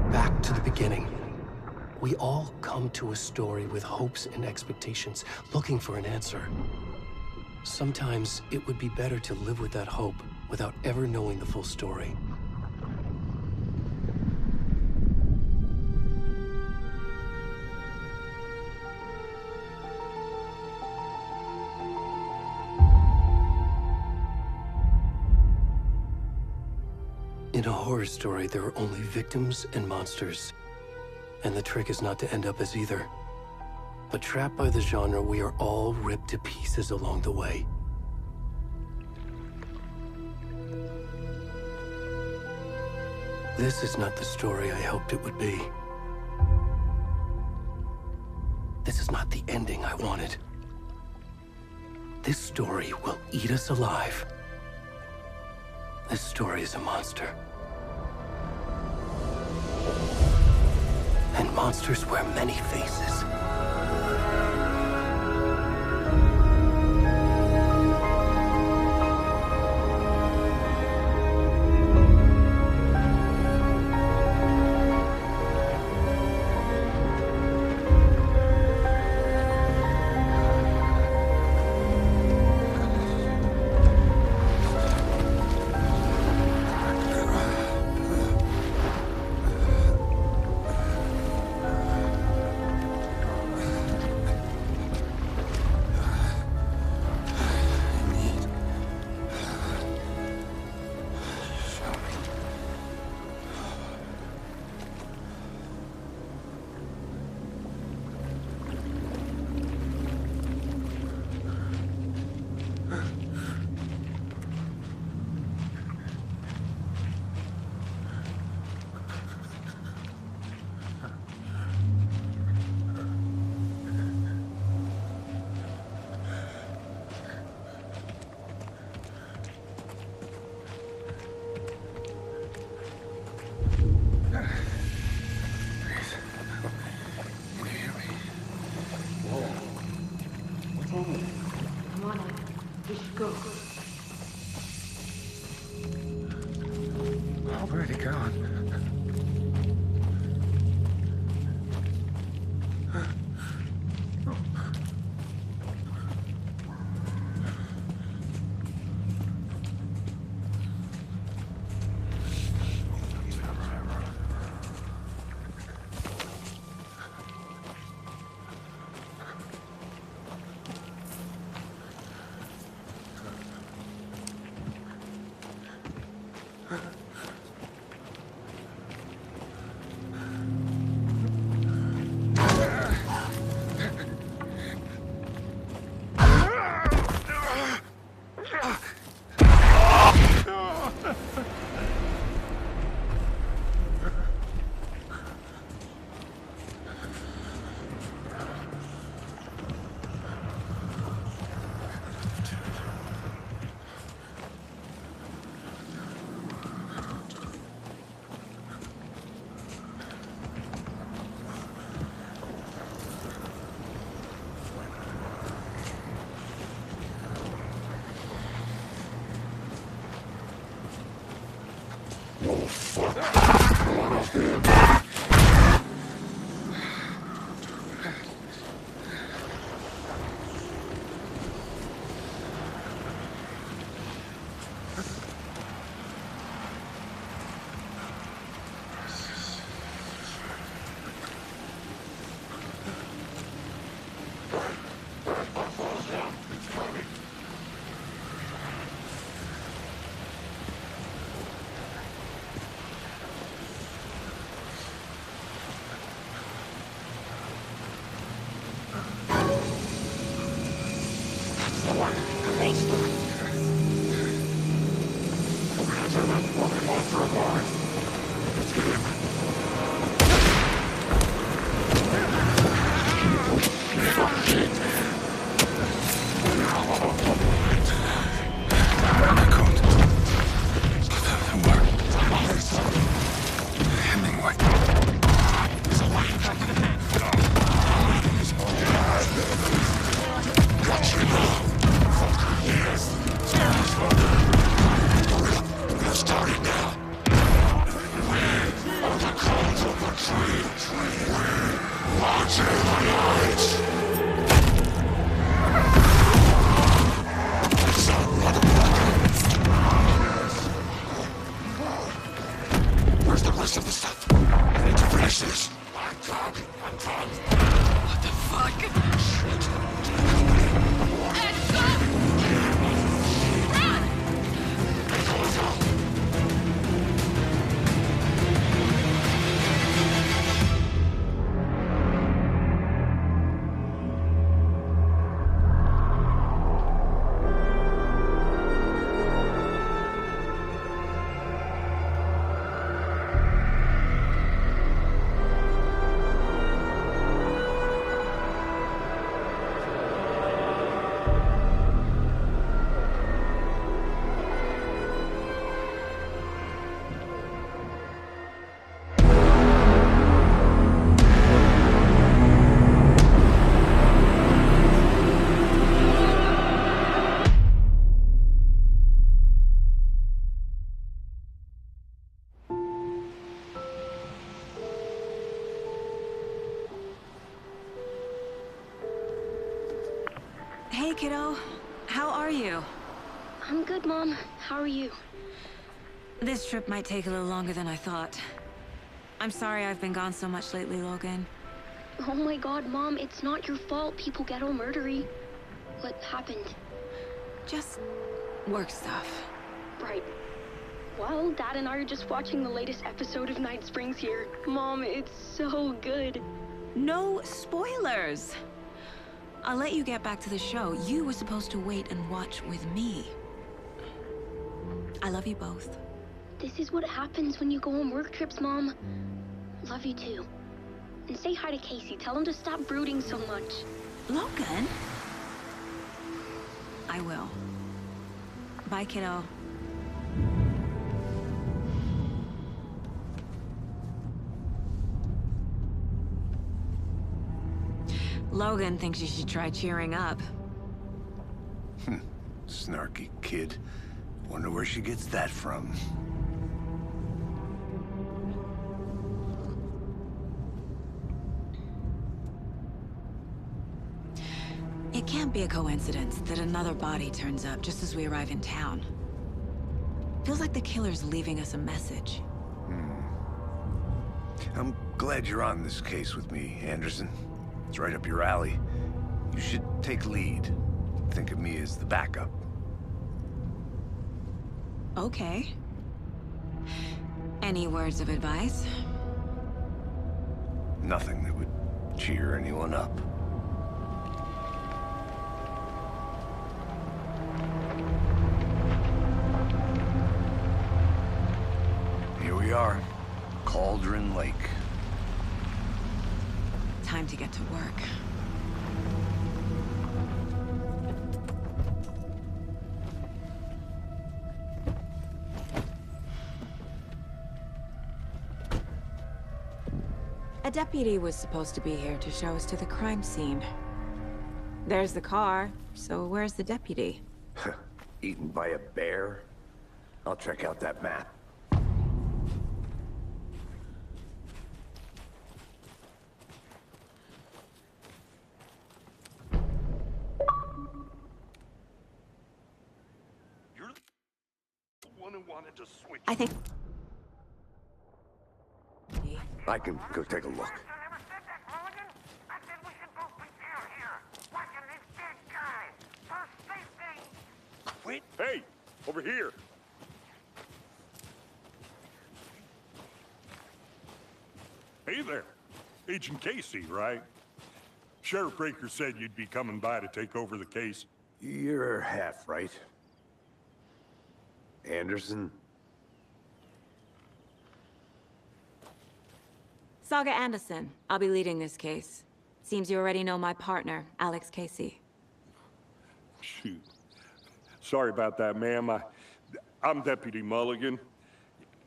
Back to the beginning. We all come to a story with hopes and expectations, looking for an answer. Sometimes it would be better to live with that hope without ever knowing the full story. In a horror story, there are only victims and monsters. And the trick is not to end up as either. But trapped by the genre, we are all ripped to pieces along the way. This is not the story I hoped it would be. This is not the ending I wanted. This story will eat us alive. This story is a monster. And monsters wear many faces. Where'd he gone? Where's the rest of the stuff? I need to finish this. What the fuck? Hey, kiddo. How are you? I'm good, Mom. How are you? This trip might take a little longer than I thought. I'm sorry I've been gone so much lately, Logan. Oh my god, Mom, it's not your fault people get all murdery. What happened? Just work stuff. Right. Well, Dad and I are just watching the latest episode of Night Springs here. Mom, it's so good. No spoilers! I'll let you get back to the show. You were supposed to wait and watch with me. I love you both. This is what happens when you go on work trips, Mom. Love you too. And say hi to Casey. Tell him to stop brooding so much. Logan? I will. Bye, kiddo. Logan thinks you should try cheering up. Snarky kid. Wonder where she gets that from. It can't be a coincidence that another body turns up just as we arrive in town. Feels like the killer's leaving us a message. I'm glad you're on this case with me, Anderson. It's right up your alley. You should take lead. Think of me as the backup. Okay. Any words of advice? Nothing that would cheer anyone up. Here we are. Cauldron Lake. Time to get to work. A deputy was supposed to be here to show us to the crime scene. There's the car, so where's the deputy? Eaten by a bear? I'll check out that map. You're the one who wanted to switch. I think... I can go take a look. Quit. Hey, over here. Hey there. Agent Casey, right? Sheriff Breaker said you'd be coming by to take over the case. You're half right. Anderson? Saga Anderson. I'll be leading this case. Seems you already know my partner, Alex Casey. Shoot. Sorry about that, ma'am. I'm Deputy Mulligan.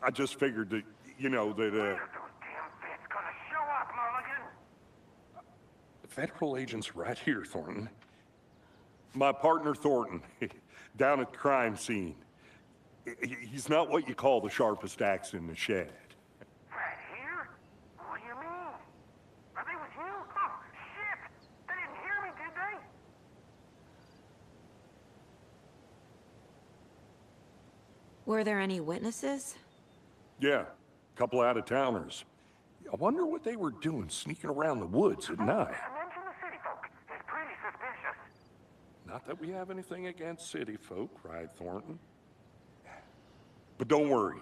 I just figured that, that, Those damn feds gonna show up, Mulligan. Federal agent's right here, Thornton. My partner, Thornton, down at the crime scene. He's not what you call the sharpest axe in the shed. Right here? What do you mean? Are they with you? Oh, shit! They didn't hear me, did they? Were there any witnesses? Yeah, a couple out-of-towners. I wonder what they were doing sneaking around the woods at night. Mention the city folk. It's pretty suspicious. Not that we have anything against city folk, right, Thornton? But don't worry.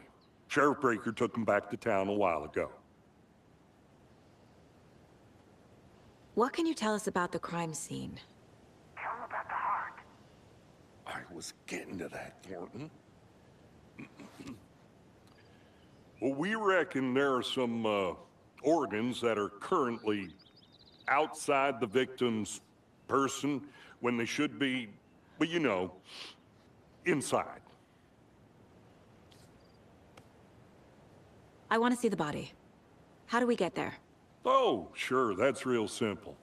Sheriff Breaker took them back to town a while ago. What can you tell us about the crime scene? Tell them about the heart. I was getting to that, Thornton. Well, we reckon there are some organs that are currently outside the victim's person when they should be, well, inside. I want to see the body. How do we get there? Oh, sure, that's real simple.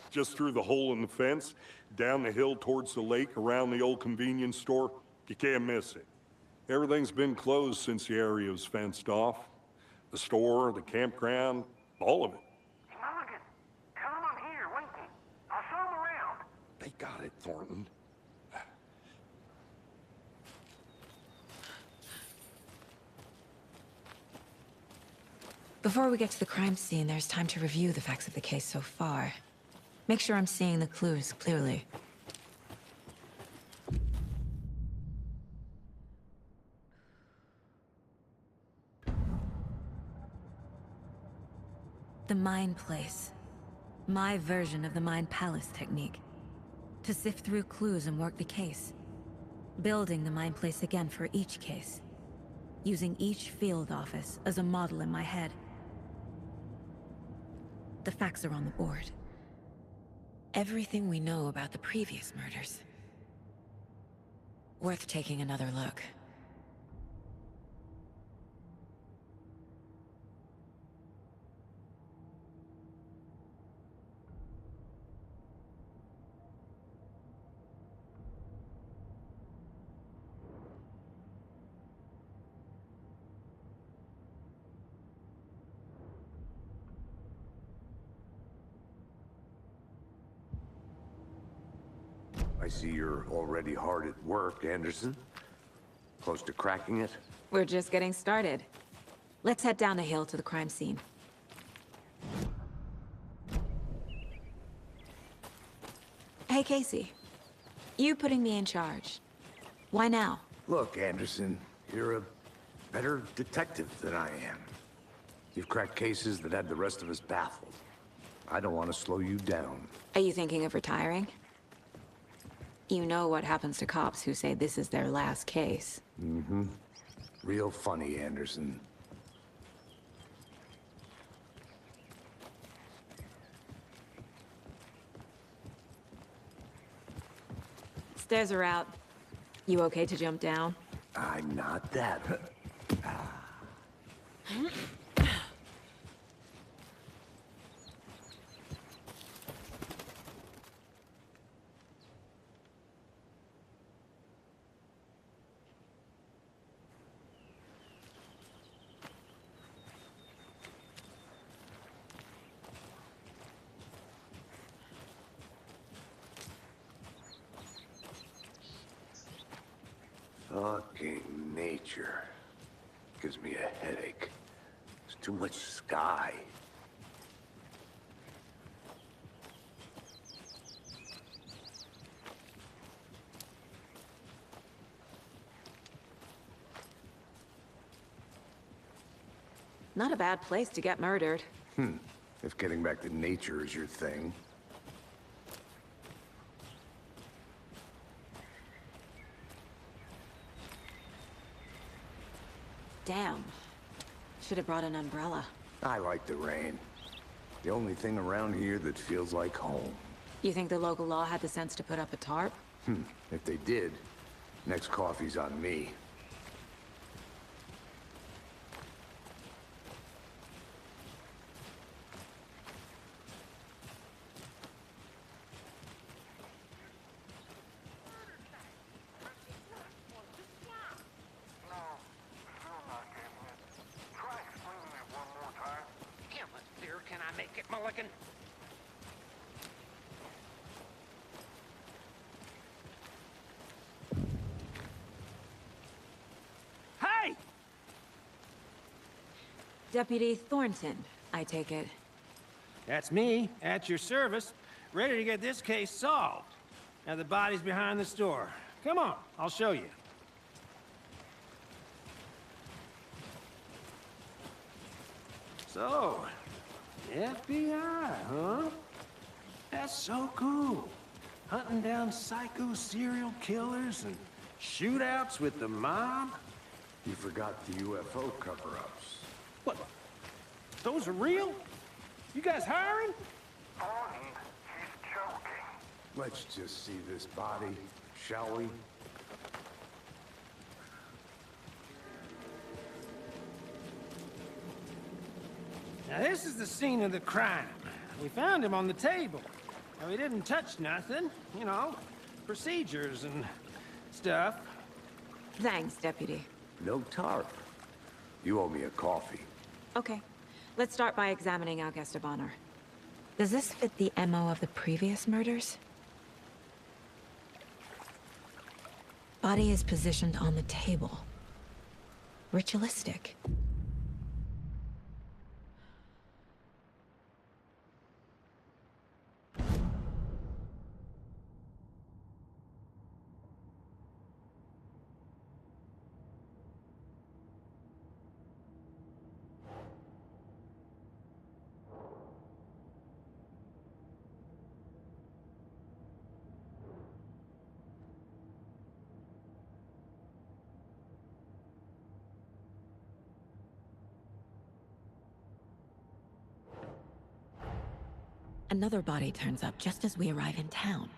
Just through the hole in the fence, down the hill towards the lake, around the old convenience store. You can't miss it. Everything's been closed since the area was fenced off. The store, the campground, all of it. Mulligan, tell them I'm here, waiting. I'll show them around. They got it, Thornton. Before we get to the crime scene, there's time to review the facts of the case so far. Make sure I'm seeing the clues clearly. The Mind Place. My version of the Mind Palace technique. To sift through clues and work the case. Building the Mind Place again for each case. Using each field office as a model in my head. The facts are on the board. Everything we know about the previous murders. Worth taking another look. I see you're already hard at work, Anderson. Close to cracking it? We're just getting started. Let's head down the hill to the crime scene. Hey, Casey. You putting me in charge. Why now? Look, Anderson, you're a better detective than I am. You've cracked cases that had the rest of us baffled. I don't want to slow you down. Are you thinking of retiring? You know what happens to cops who say this is their last case. Mm-hmm. Real funny, Anderson. Stairs are out. You okay to jump down? I'm not that. Fucking nature. Gives me a headache. There's too much sky. Not a bad place to get murdered. If getting back to nature is your thing. Damn. Should have brought an umbrella. I like the rain. The only thing around here that feels like home. You think the local law had the sense to put up a tarp? If they did, next coffee's on me. No, still not getting it. Try explaining it one more time. How much beer can I make it, Mulligan? Hey! Deputy Thornton, I take it. That's me, at your service, ready to get this case solved. Now the body's behind the store. Come on, I'll show you. So, FBI, huh? That's so cool. Hunting down psycho serial killers and shootouts with the mob. You forgot the UFO cover-ups. What? Those are real? You guys hiring? Bonnie, he's joking. Let's just see this body, shall we? Now this is the scene of the crime. We found him on the table. Now he didn't touch nothing, you know, procedures and stuff. Thanks, Deputy. No tarp. You owe me a coffee. Okay. Let's start by examining our guest of honor. Does this fit the MO of the previous murders? Body is positioned on the table. Ritualistic. Another body turns up just as we arrive in town.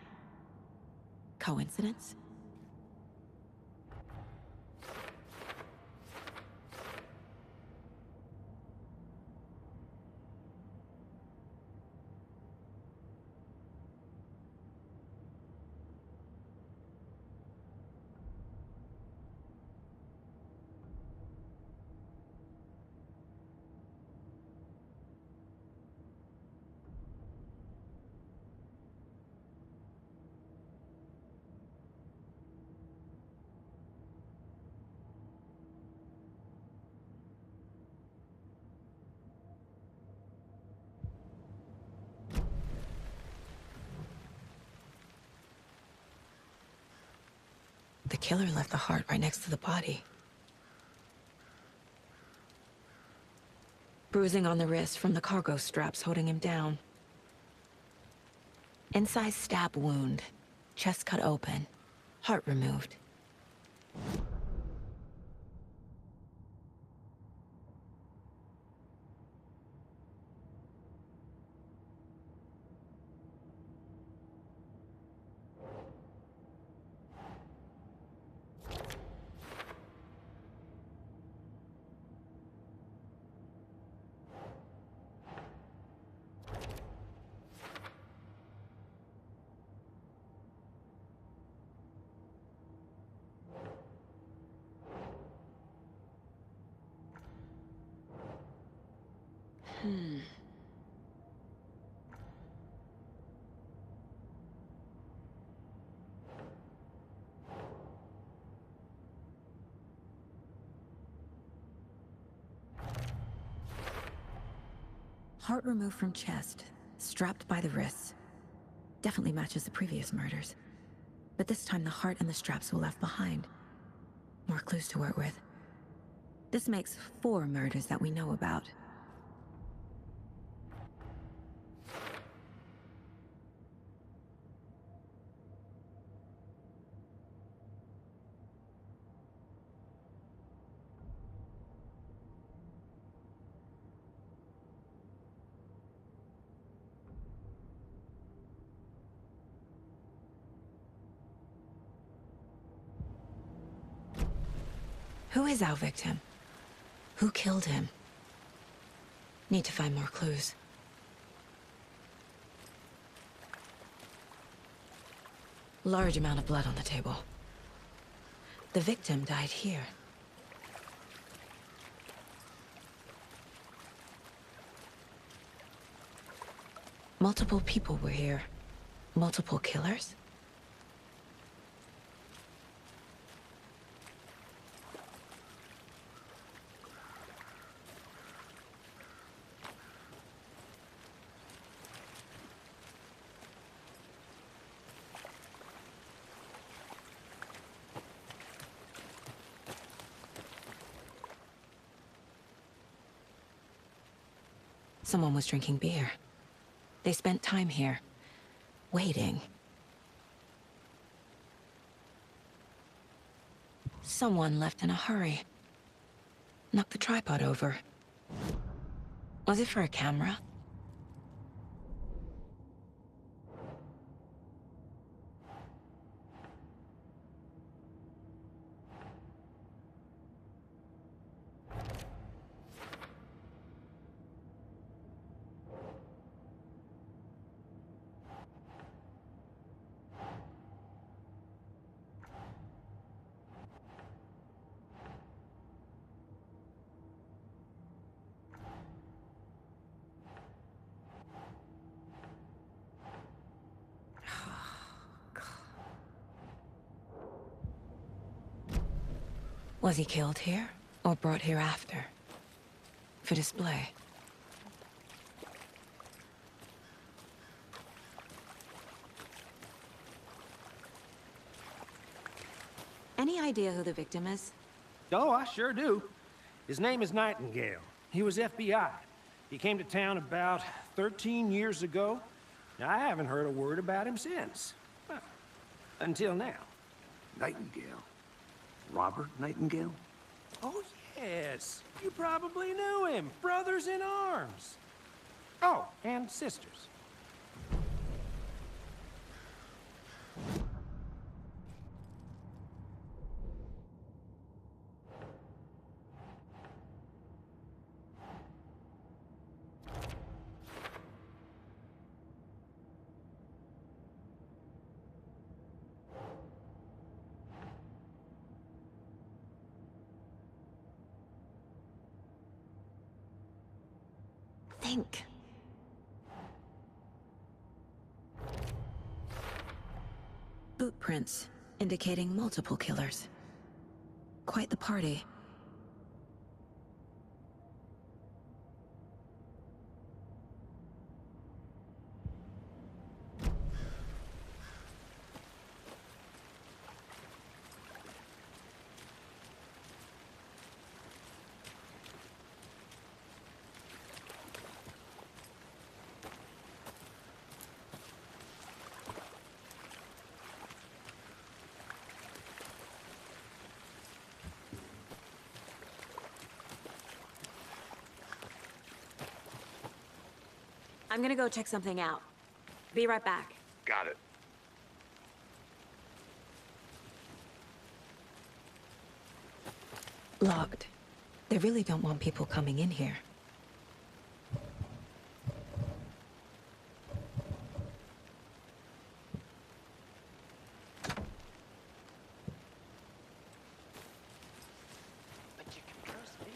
Coincidence? The killer left the heart right next to the body. Bruising on the wrist from the cargo straps holding him down. Incised stab wound. Chest cut open. Heart removed. Heart removed from chest, strapped by the wrists. Definitely matches the previous murders. But this time the heart and the straps were left behind. More clues to work with. This makes 4 murders that we know about. Who is our victim? Who killed him? Need to find more clues. Large amount of blood on the table. The victim died here. Multiple people were here. Multiple killers? Someone was drinking beer. They spent time here, waiting. Someone left in a hurry. Knocked the tripod over. Was it for a camera? Was he killed here, or brought here after? For display? Any idea who the victim is? Oh, I sure do. His name is Nightingale. He was FBI. He came to town about 13 years ago. I haven't heard a word about him since. Well, until now. Nightingale? Robert Nightingale? Oh, yes. You probably knew him. Brothers in arms. Oh, and sisters. Think. Boot prints, indicating multiple killers. Quite the party. I'm gonna go check something out. Be right back. Got it. Locked. They really don't want people coming in here. But you can trust me.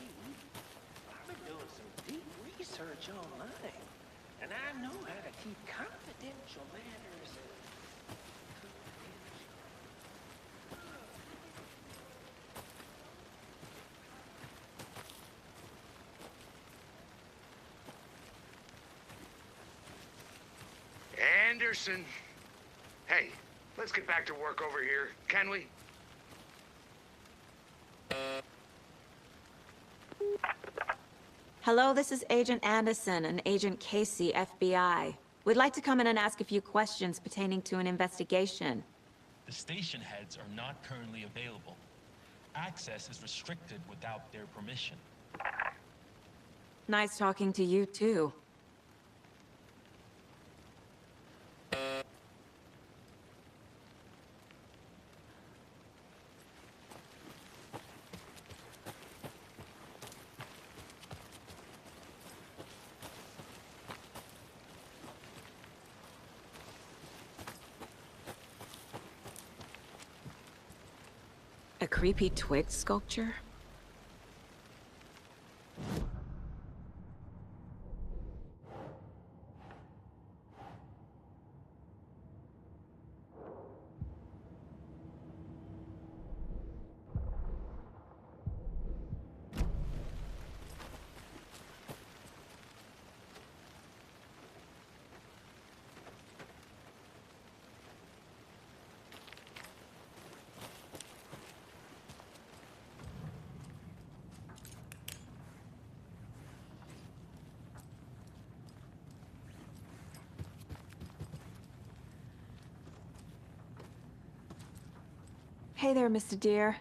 I've been doing some deep research online. And I know how to keep confidential matters. Anderson. Hey, let's get back to work over here, can we? Hello, this is Agent Anderson and Agent Casey, FBI. We'd like to come in and ask a few questions pertaining to an investigation. The station heads are not currently available. Access is restricted without their permission. Nice talking to you, too. A creepy twig sculpture? Hey there, Mr. Deer.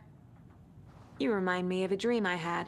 You remind me of a dream I had.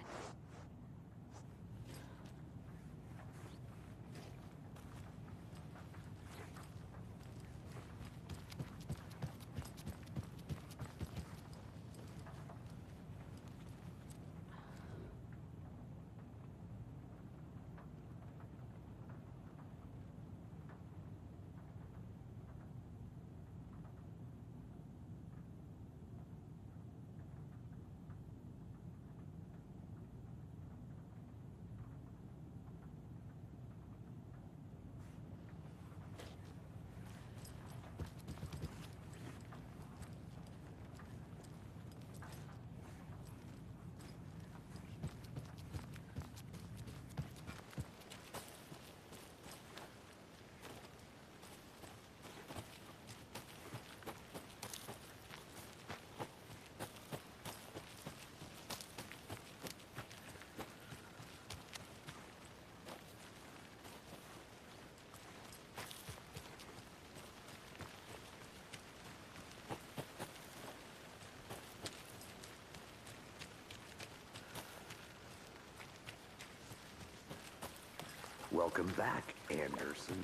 Welcome back, Anderson.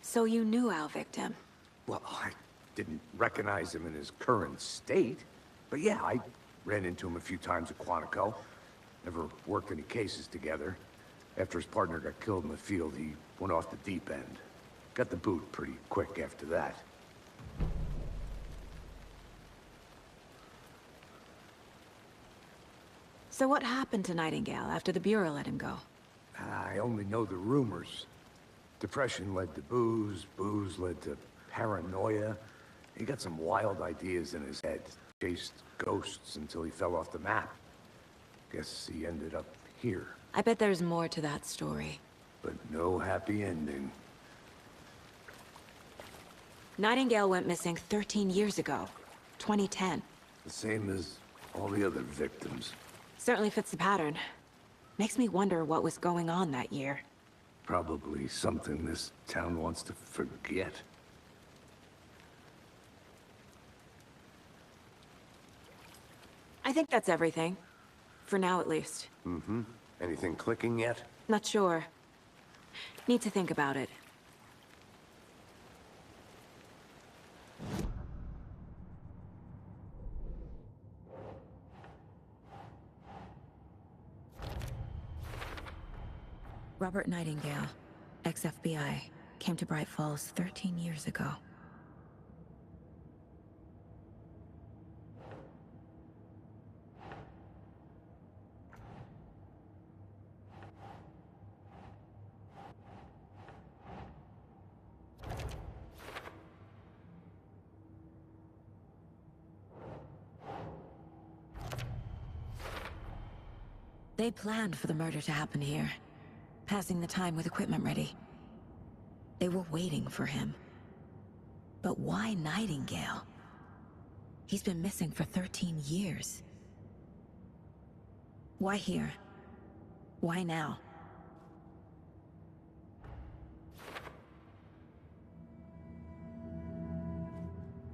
So you knew our victim? Well, I didn't recognize him in his current state. But yeah, I ran into him a few times at Quantico. Never worked any cases together. After his partner got killed in the field, he went off the deep end. Got the boot pretty quick after that. So what happened to Nightingale after the Bureau let him go? I only know the rumors. Depression led to booze, booze led to paranoia. He got some wild ideas in his head. Chased ghosts until he fell off the map. Guess he ended up here. I bet there's more to that story. But no happy ending. Nightingale went missing 13 years ago. 2010. The same as all the other victims. Certainly fits the pattern. Makes me wonder what was going on that year. Probably something this town wants to forget. I think that's everything. For now, at least. Mm-hmm. Anything clicking yet? Not sure. Need to think about it. Robert Nightingale, ex-FBI, came to Bright Falls 13 years ago. They planned for the murder to happen here, passing the time with equipment ready. They were waiting for him. But why Nightingale? He's been missing for 13 years. Why here? Why now?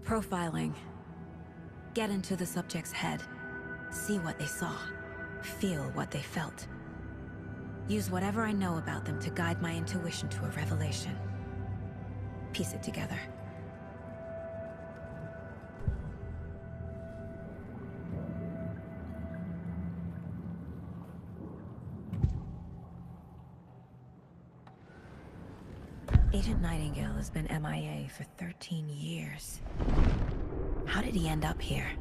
Profiling. Get into the subject's head. See what they saw. Feel what they felt. Use whatever I know about them to guide my intuition to a revelation. Piece it together. Agent Nightingale has been MIA for 13 years. How did he end up here?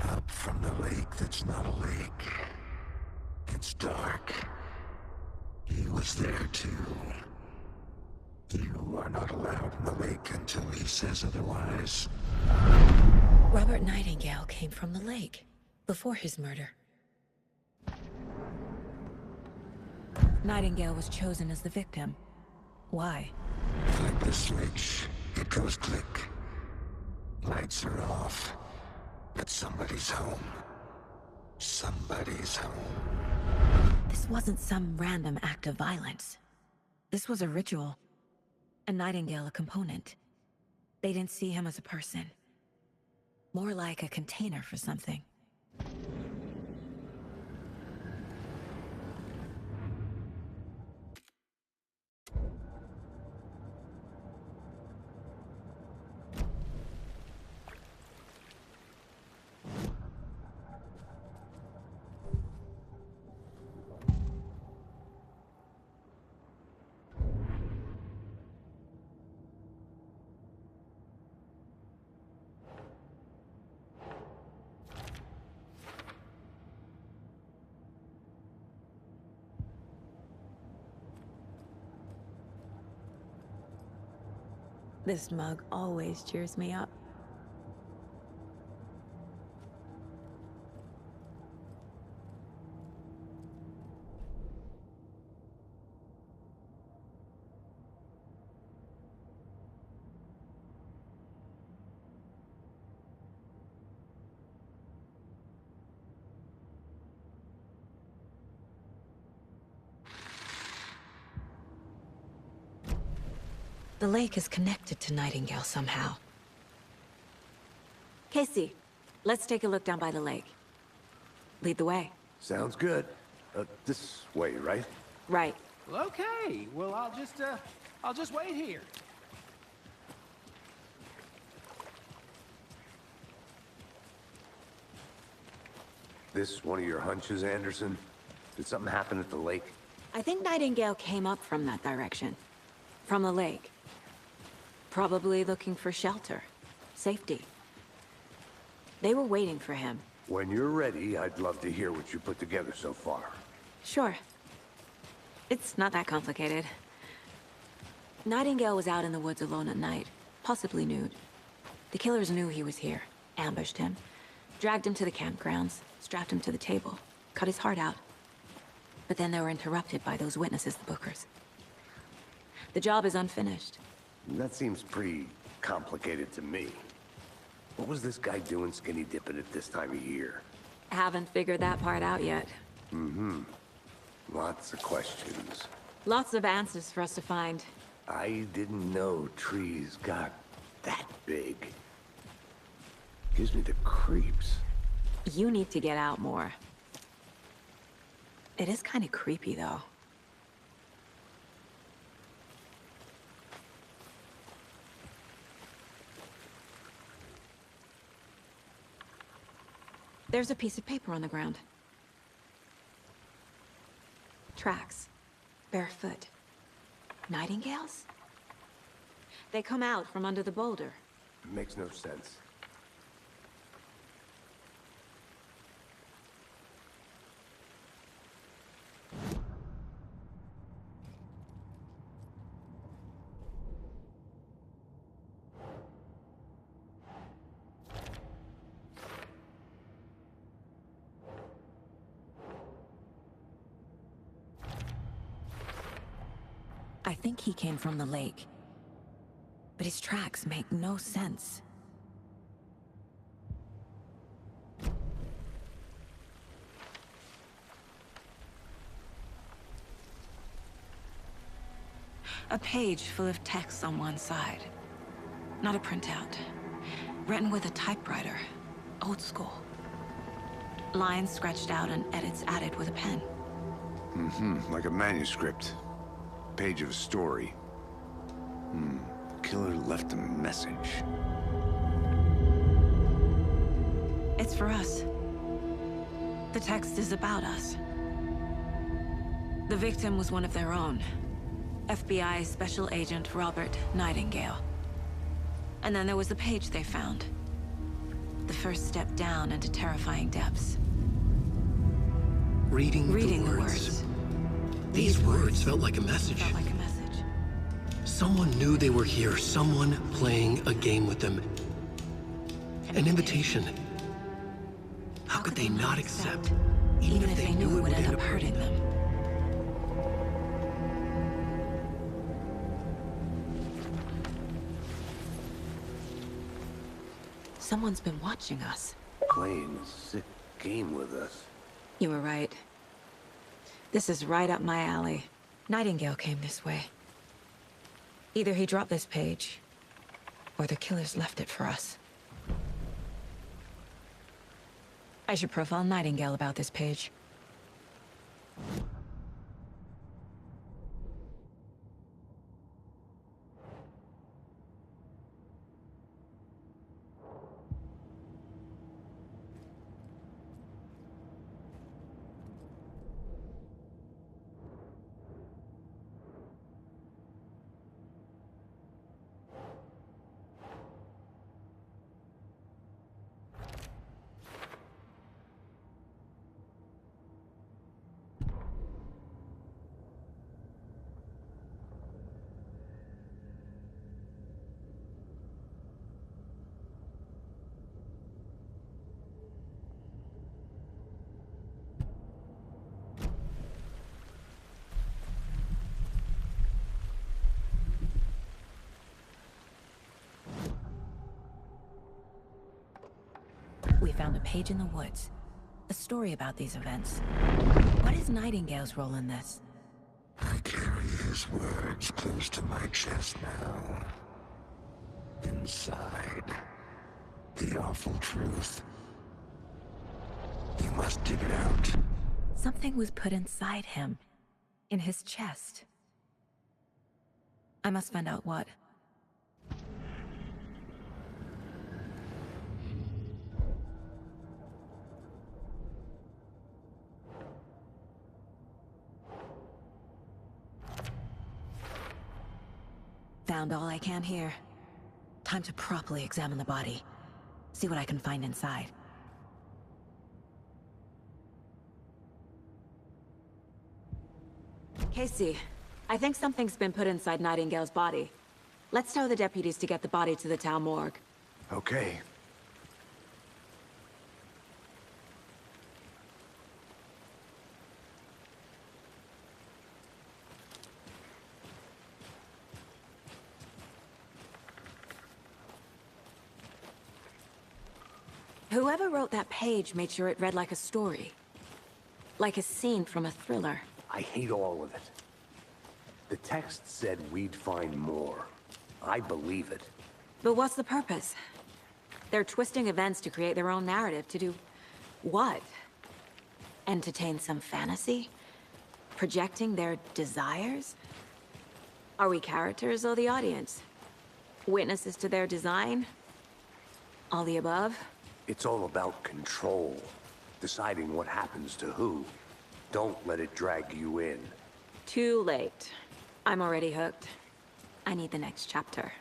Up from the lake that's not a lake. It's dark. He was there too. You are not allowed in the lake until he says otherwise. Robert Nightingale came from the lake, before his murder. Nightingale was chosen as the victim. Why? Flip the switch. It goes click. Lights are off. But somebody's home. Somebody's home. This wasn't some random act of violence. This was a ritual. And Nightingale a component. They didn't see him as a person. More like a container for something. This mug always cheers me up. The lake is connected to Nightingale somehow. Casey, let's take a look down by the lake. Lead the way. Sounds good. This way, right? Right. Well, okay. Well, I'll just wait here. This one of your hunches, Anderson? Did something happen at the lake? I think Nightingale came up from that direction. From the lake. Probably looking for shelter. Safety. They were waiting for him. When you're ready, I'd love to hear what you put together so far. Sure. It's not that complicated. Nightingale was out in the woods alone at night, possibly nude. The killers knew he was here, ambushed him, dragged him to the campgrounds, strapped him to the table, cut his heart out. But then they were interrupted by those witnesses, the Bookers. The job is unfinished. That seems pretty complicated to me. What was this guy doing skinny dipping at this time of year? Haven't figured that part out yet. Mm-hmm. Lots of questions. Lots of answers for us to find. I didn't know trees got that big. Gives me the creeps. You need to get out more. It is kind of creepy, though. There's a piece of paper on the ground. Tracks. Barefoot. Nightingales? They come out from under the boulder. Makes no sense. I think he came from the lake. But his tracks make no sense. A page full of text on one side. Not a printout. Written with a typewriter. Old school. Lines scratched out and edits added with a pen. Like a manuscript. Page of a story. The killer left a message. It's for us. The text is about us. The victim was one of their own. FBI Special Agent Robert Nightingale. And then there was the page they found. The first step down into terrifying depths. Reading the words. These words felt like a message. Felt like a message. Someone knew they were here. Someone playing a game with them. An invitation. How could they not accept? Even if they knew it would end up hurting them. Someone's been watching us. Playing a sick game with us. You were right. This is right up my alley. Nightingale came this way. Either he dropped this page, or the killers left it for us. I should profile Nightingale about this page. We found a page in the woods. A story about these events. What is Nightingale's role in this? I carry his words close to my chest now. Inside, the awful truth. You must dig it out. Something was put inside him. In his chest. I must find out what. Found all I can here. Time to properly examine the body. See what I can find inside. Casey, I think something's been put inside Nightingale's body. Let's tell the deputies to get the body to the town morgue. Okay. Whoever wrote that page made sure it read like a story. Like a scene from a thriller. I hate all of it. The text said we'd find more. I believe it. But what's the purpose? They're twisting events to create their own narrative. To do what? Entertain some fantasy? Projecting their desires? Are we characters or the audience? Witnesses to their design? All the above? It's all about control. Deciding what happens to who. Don't let it drag you in. Too late. I'm already hooked. I need the next chapter.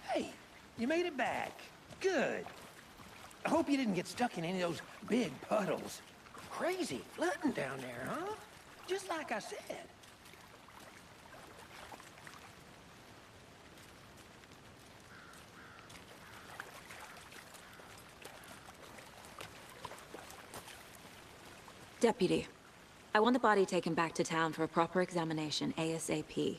Hey, you made it back. Good. I hope you didn't get stuck in any of those big puddles. Crazy flooding down there, huh? Just like I said. Deputy, I want the body taken back to town for a proper examination, ASAP.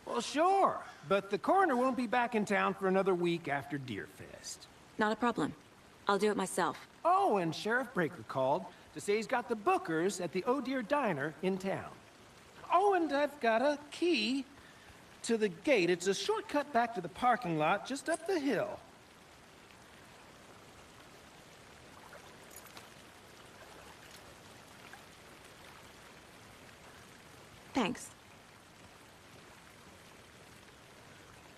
Well, sure, but the coroner won't be back in town for another week after Deerfest. Not a problem. I'll do it myself. Oh, and Sheriff Breaker called to say he's got the Bookers at the Oh Dear Diner in town. Oh, and I've got a key to the gate. It's a shortcut back to the parking lot just up the hill. Thanks.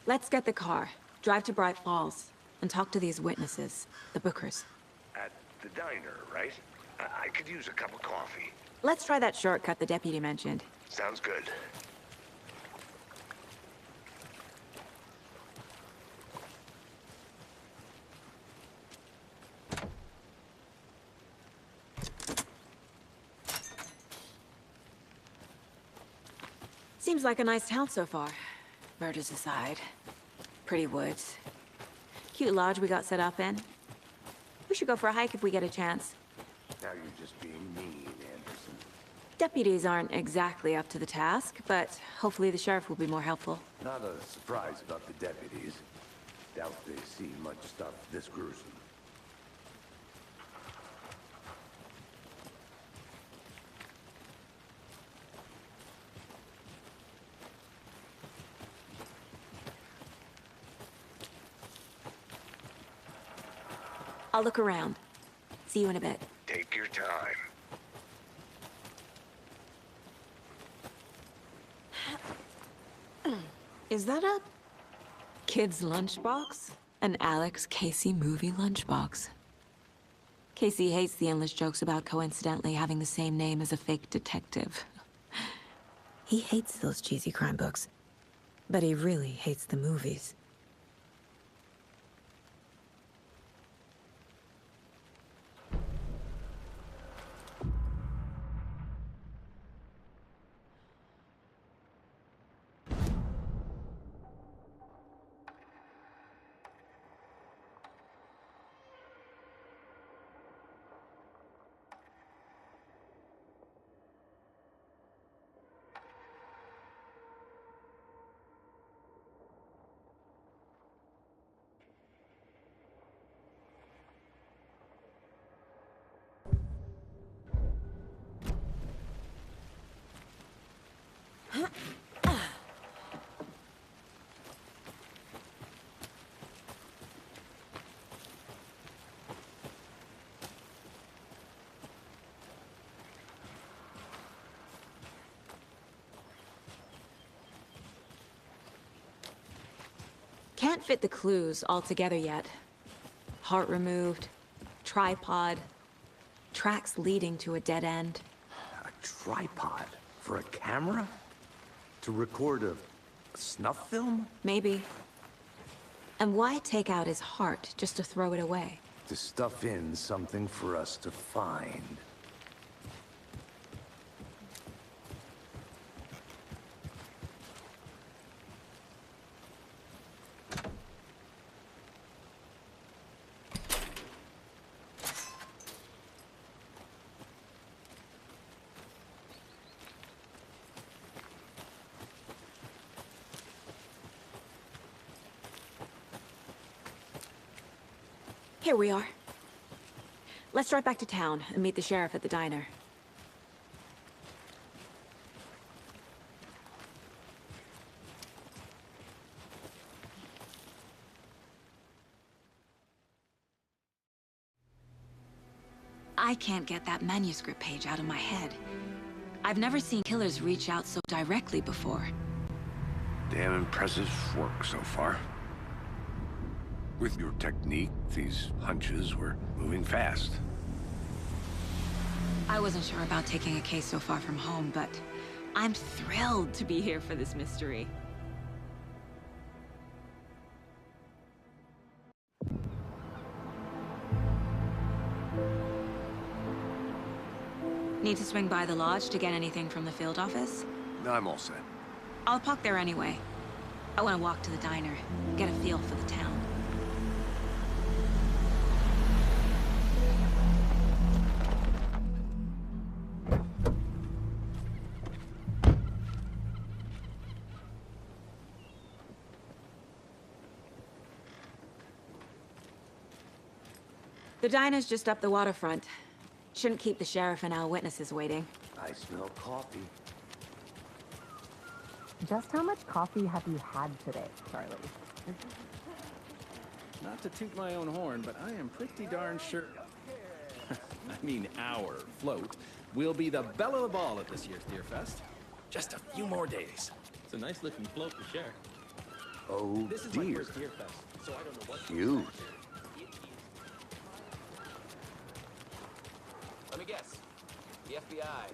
Let's get the car, drive to Bright Falls, and talk to these witnesses, the Bookers. At the diner, right? I could use a cup of coffee. Let's try that shortcut the deputy mentioned. Sounds good. Seems like a nice town so far. Murders aside. Pretty woods. Cute lodge we got set up in. We should go for a hike if we get a chance. Now you're just being mean, Anderson. Deputies aren't exactly up to the task, but hopefully the sheriff will be more helpful. Not a surprise about the deputies. Doubt they see much stuff this gruesome. I'll look around. See you in a bit. Take your time. Is that a kid's lunchbox? An Alex Casey movie lunchbox. Casey hates the endless jokes about coincidentally having the same name as a fake detective. He hates those cheesy crime books, but he really hates the movies. Can't fit the clues all together yet. Heart removed, tripod, tracks leading to a dead end. A tripod? For a camera? To record a snuff film? Maybe. And why take out his heart just to throw it away? To stuff in something for us to find. Here we are. Let's drive back to town and meet the sheriff at the diner. I can't get that manuscript page out of my head. I've never seen killers reach out so directly before. Damn impressive work so far. With your technique, these hunches were moving fast. I wasn't sure about taking a case so far from home, but I'm thrilled to be here for this mystery. Need to swing by the lodge to get anything from the field office? I'm all set. I'll park there anyway. I want to walk to the diner, get a feel for the town. The diner's just up the waterfront. Shouldn't keep the sheriff and our witnesses waiting. I smell coffee. Just how much coffee have you had today, Charlie? Not to toot my own horn, but I am pretty darn sure... I mean, our float will be the belle of the ball at this year's Deer Fest. Just a few more days. It's a nice-looking float to share. Oh, This is my dear. first Deer Fest, so I don't know what... Huge. Let me guess. The FBI.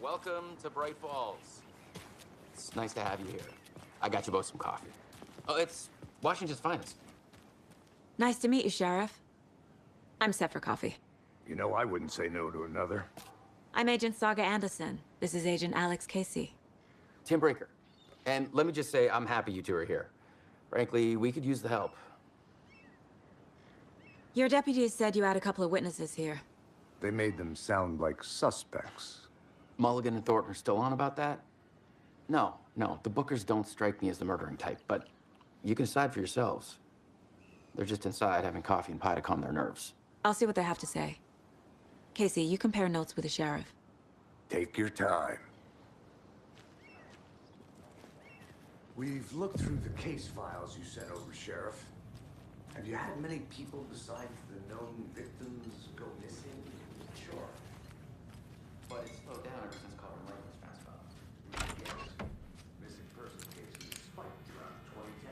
Welcome to Bright Falls. It's nice to have you here. I got you both some coffee. Oh, it's Washington's finest. Nice to meet you, Sheriff. I'm set for coffee. You know, I wouldn't say no to another. I'm Agent Saga Anderson. This is Agent Alex Casey. Tim Breaker. And let me just say, I'm happy you two are here. Frankly, we could use the help. Your deputies said you had a couple of witnesses here. They made them sound like suspects. Mulligan and Thornton are still on about that? No, the Bookers don't strike me as the murdering type, but you can decide for yourselves. They're just inside having coffee and pie to calm their nerves. I'll see what they have to say. Casey, you compare notes with the sheriff. Take your time. We've looked through the case files you sent over, Sheriff. Have you had many people besides the known victims go missing? Sure. But it's slowed down ever since Colorado Lake was passed up. Yes. Missing person cases spiked around 2010.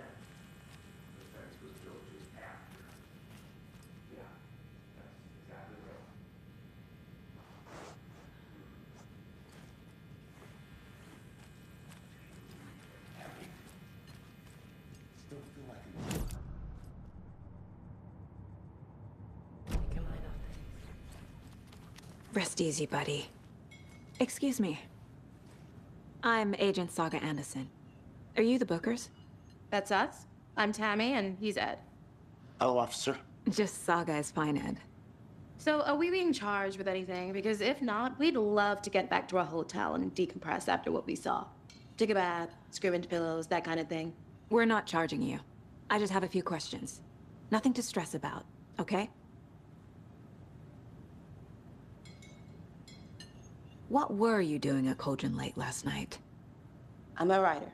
The fence was built just after. Yeah, that's exactly right. Happy? Still feel like Rest easy, buddy. Excuse me. I'm Agent Saga Anderson. Are you the Bookers? That's us. I'm Tammy, and he's Ed. Hello, officer. Just Saga is fine, Ed. So, are we being charged with anything? Because if not, we'd love to get back to our hotel and decompress after what we saw. Take a bath, scream into pillows, that kind of thing. We're not charging you. I just have a few questions. Nothing to stress about, okay? What were you doing at Cauldron Lake last night? I'm a writer.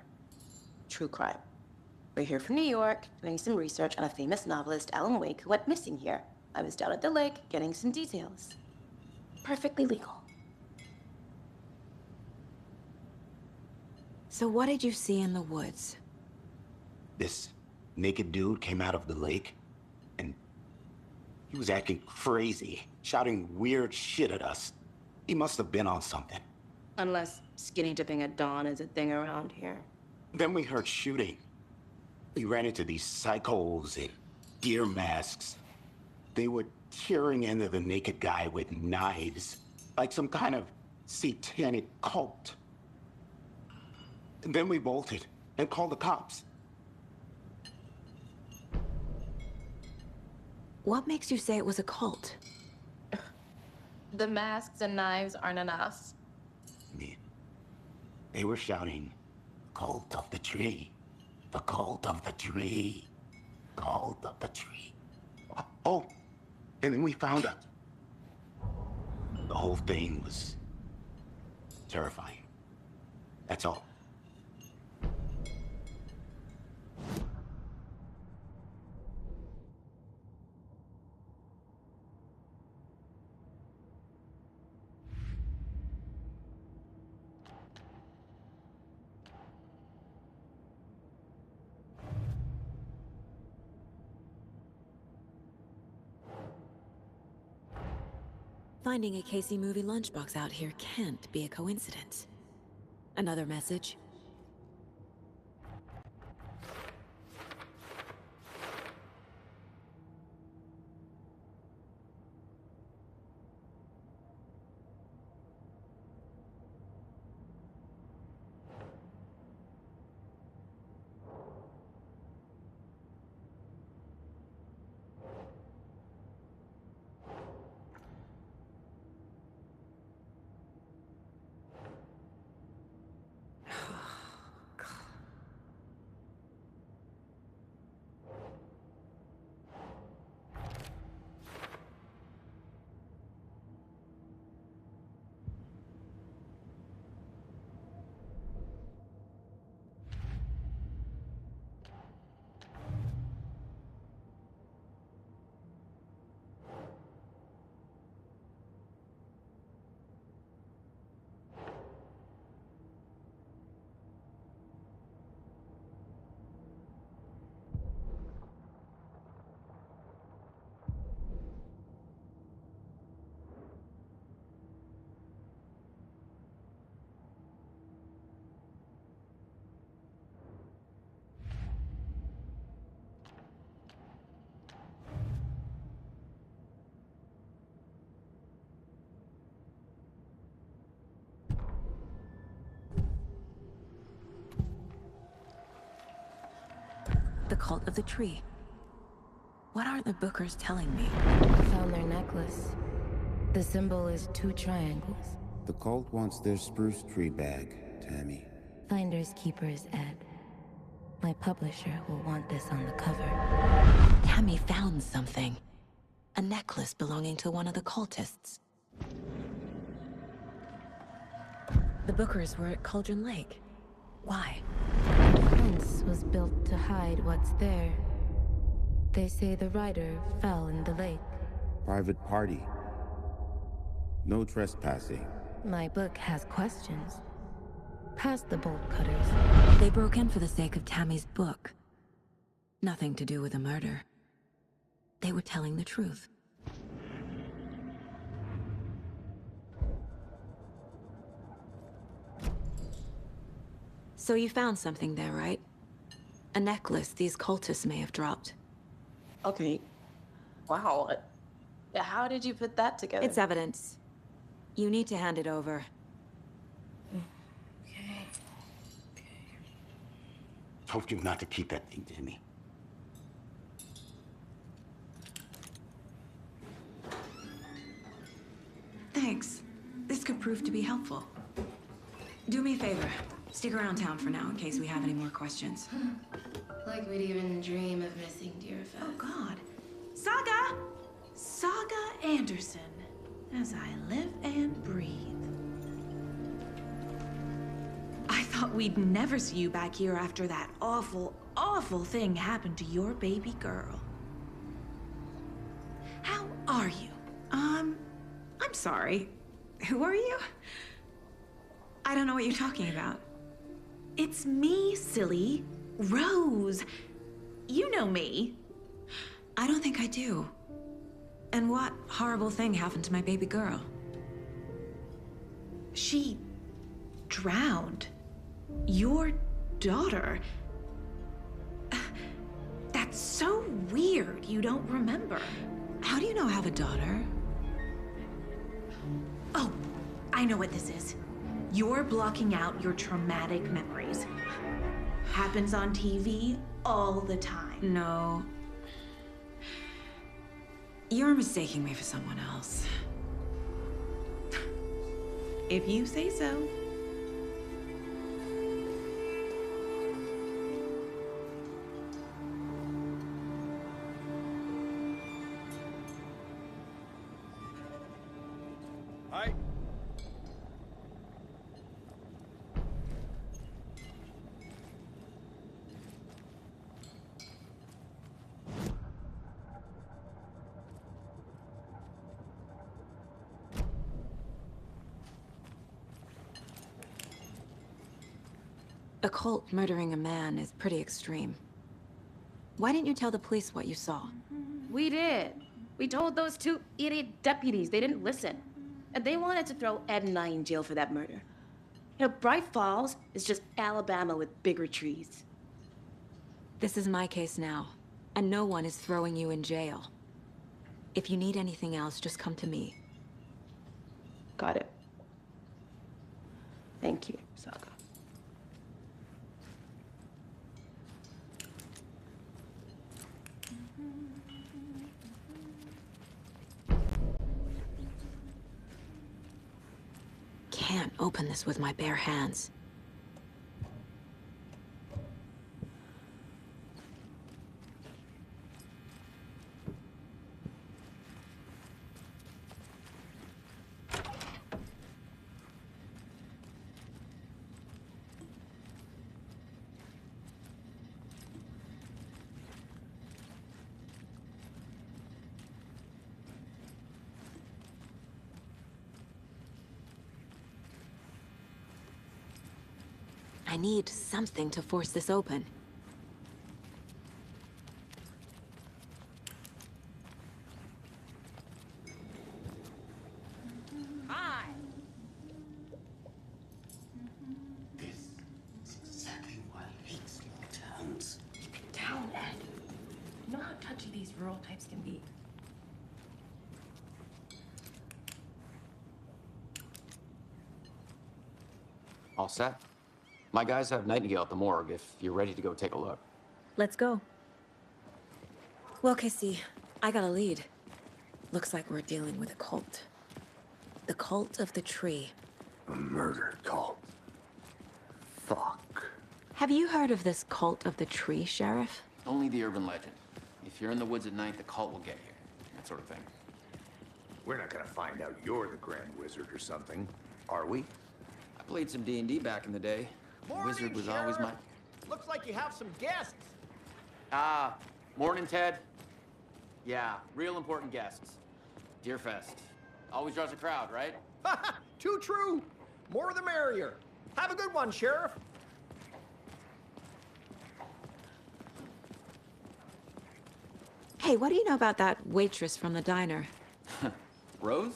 True crime. We're here from New York, doing some research on a famous novelist, Alan Wake, who went missing here. I was down at the lake, getting some details. Perfectly legal. So what did you see in the woods? This naked dude came out of the lake, and he was acting crazy, shouting weird shit at us. He must have been on something. Unless skinny dipping at dawn is a thing around here. Then we heard shooting. We ran into these psychos in deer masks. They were tearing into the naked guy with knives, like some kind of satanic cult. And then we bolted and called the cops. What makes you say it was a cult? The masks and knives aren't enough. They were shouting, "Cult of the tree, the cult of the tree, cult of the tree." Oh, and then we found out. The whole thing was terrifying. That's all. Finding a Casey movie lunchbox out here can't be a coincidence. Another message? The cult of the tree. What are the Bookers telling me? Found their necklace. The symbol is 2 triangles. The cult wants their spruce tree bag, Tammy. Finders keepers, Ed. My publisher will want this on the cover. Tammy found something. A necklace belonging to one of the cultists. The Bookers were at Cauldron Lake. Why? The fence was built to hide what's there. They say the rider fell in the lake. Private party. No trespassing. My book has questions. Past the bolt cutters. They broke in for the sake of Tammy's book. Nothing to do with the murder. They were telling the truth. So you found something there, right? A necklace these cultists may have dropped. Okay. Wow. How did you put that together? It's evidence. You need to hand it over. Told you not to keep that thing to me. Thanks. This could prove to be helpful. Do me a favor. Stick around town for now in case we have any more questions. Like we'd even dream of missing Deerfest. Oh, God. Saga! Saga Anderson. As I live and breathe. I thought we'd never see you back here after that awful, awful thing happened to your baby girl. How are you? I'm sorry. Who are you? I don't know what you're talking about. It's me, silly. Rose. You know me. I don't think I do. And what horrible thing happened to my baby girl? She drowned. Your daughter. That's so weird you don't remember. How do you know I have a daughter? Oh, I know what this is. You're blocking out your traumatic memories. Happens on TV all the time. No. You're mistaking me for someone else. If you say so. Hi. A cult murdering a man is pretty extreme. Why didn't you tell the police what you saw? We did. We told those 2 idiot deputies. They didn't listen. And they wanted to throw Ed and I in jail for that murder. You know, Bright Falls is just Alabama with bigger trees. This is my case now, and no one is throwing you in jail. If you need anything else, just come to me. Got it. Thank you, Saga. Can't open this with my bare hands. I need something to force this open. Hi. This is exactly why I hate small towns. Keep it down, Ed. You know how touchy these rural types can be. All set? My guys have Nightingale at the morgue if you're ready to go take a look. Let's go. Well, Casey, I got a lead. Looks like we're dealing with a cult. The Cult of the Tree. A murder cult. Fuck. Have you heard of this Cult of the Tree, Sheriff? Only the urban legend. If you're in the woods at night, the cult will get you. That sort of thing. We're not gonna find out you're the Grand Wizard or something, are we? I played some D&D back in the day. The Wizard was always my... Looks like you have some guests. Morning, Ted. Yeah, real important guests. Deerfest. Always draws a crowd, right? Too true. More the merrier. Have a good one, Sheriff. Hey, what do you know about that waitress from the diner? Rose?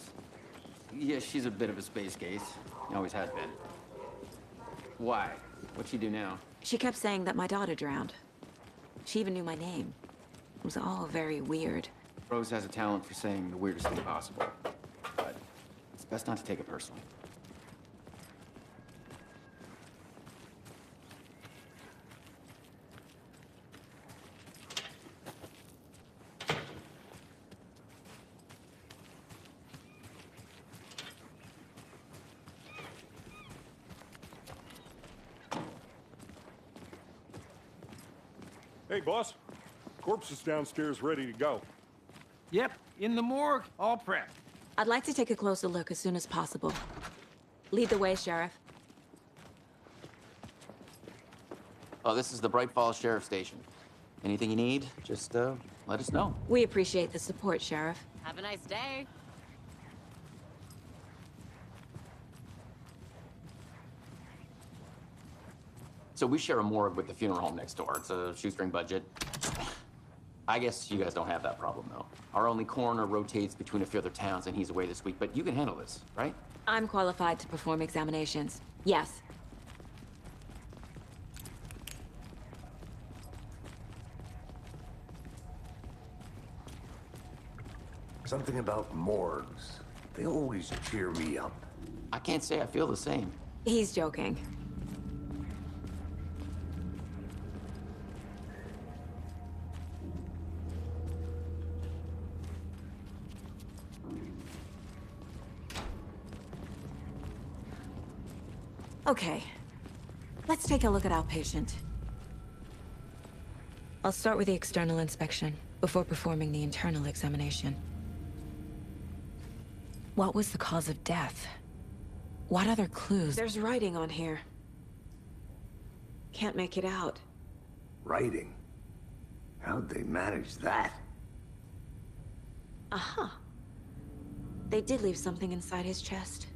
Yeah, she's a bit of a space case. Always has been. Why? What'd she do now? She kept saying that my daughter drowned. She even knew my name. It was all very weird. Rose has a talent for saying the weirdest thing possible. But it's best not to take it personally. Hey, boss. Corpse is downstairs ready to go. Yep, in the morgue, all prepped. I'd like to take a closer look as soon as possible. Lead the way, Sheriff. Oh, this is the Bright Falls Sheriff Station. Anything you need, just let us know. We appreciate the support, Sheriff. Have a nice day. So we share a morgue with the funeral home next door. It's a shoestring budget. I guess you guys don't have that problem, though. Our only coroner rotates between a few other towns, and he's away this week, but you can handle this, right? I'm qualified to perform examinations. Yes. Something about morgues. They always cheer me up. I can't say I feel the same. He's joking. Okay, let's take a look at our patient. I'll start with the external inspection before performing the internal examination. What was the cause of death? What other clues? There's writing on here. Can't make it out. Writing? How'd they manage that? Uh-huh. They did leave something inside his chest.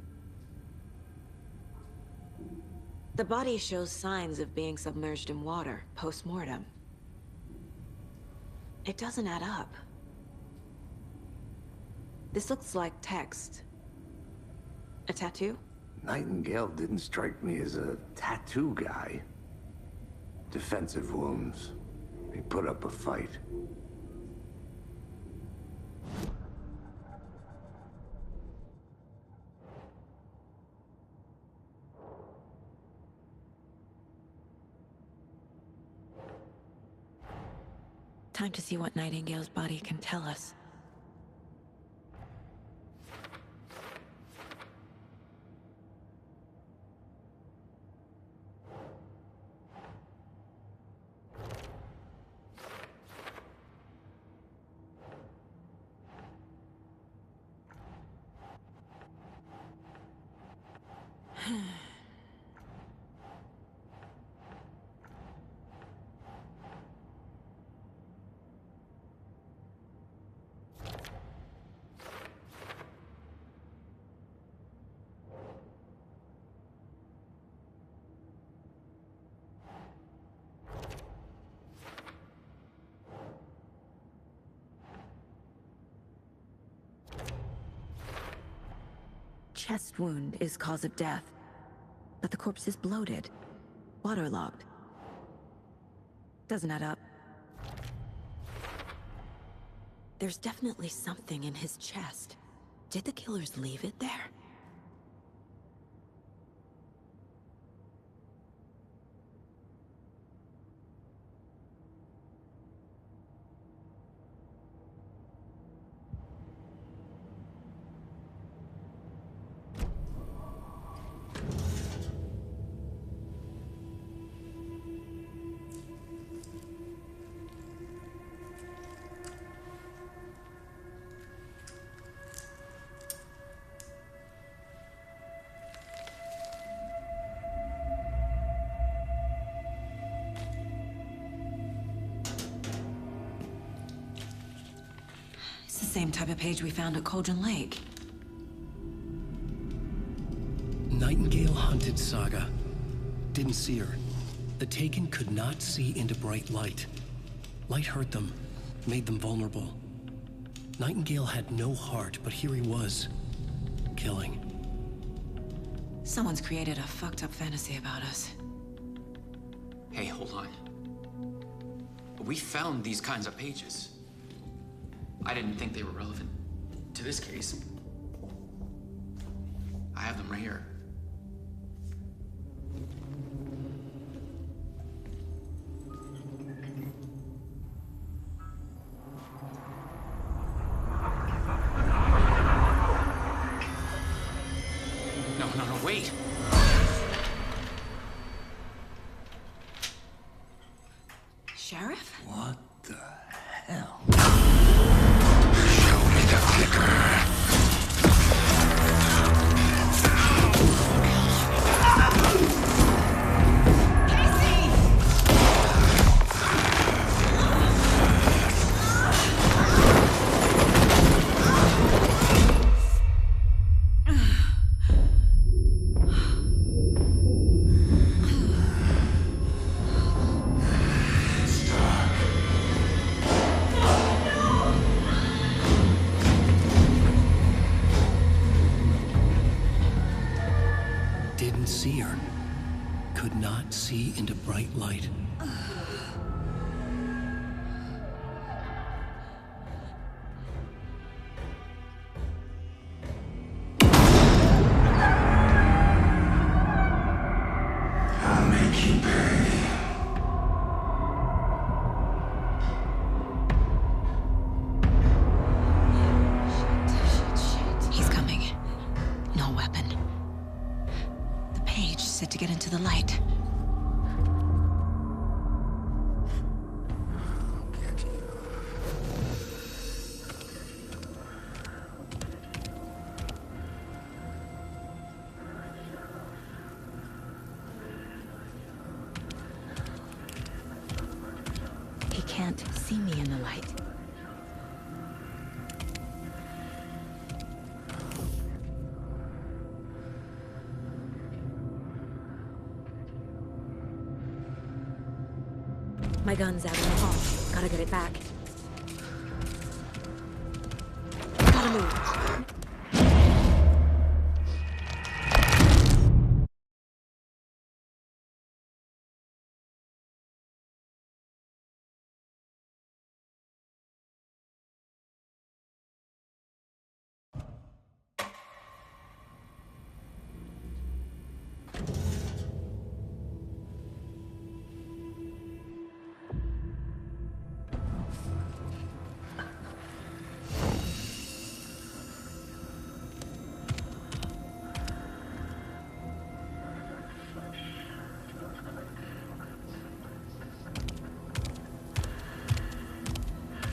The body shows signs of being submerged in water, post-mortem. It doesn't add up. This looks like text. A tattoo? Nightingale didn't strike me as a tattoo guy. Defensive wounds. He put up a fight. Time to see what Nightingale's body can tell us. Chest wound is cause of death, but the corpse is bloated, waterlogged. Doesn't add up. There's definitely something in his chest. Did the killers leave it there? same type of page we found at Cauldron Lake. Nightingale hunted Saga. Didn't see her. The Taken could not see into bright light. Light hurt them, made them vulnerable. Nightingale had no heart, but here he was, killing. Someone's created a fucked up fantasy about us. Hey, hold on. We found these kinds of pages. I didn't think they were relevant to this case. I have them right here. No, wait! Sheriff? What the hell? Show me the clicker. Didn't see her. Could not see into bright light. I'll make you pay. He's coming. No weapon. The page set to get into the light. He can't see me in the light. My gun's out in the hall. Gotta get it back. Gotta move.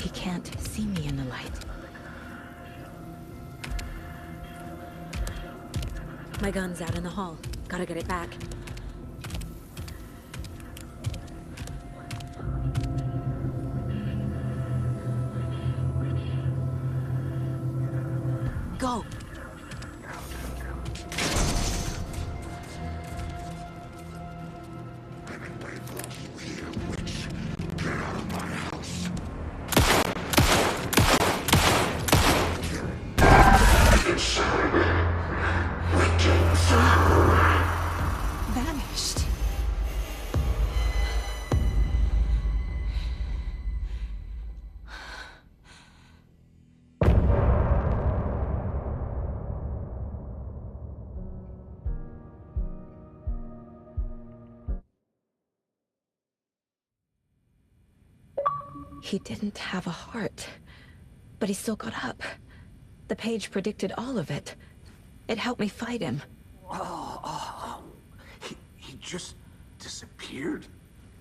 He can't see me in the light. My gun's out in the hall. Gotta get it back. Go! Vanished. He didn't have a heart, but he still got up. The page predicted all of it. It helped me fight him. He just disappeared?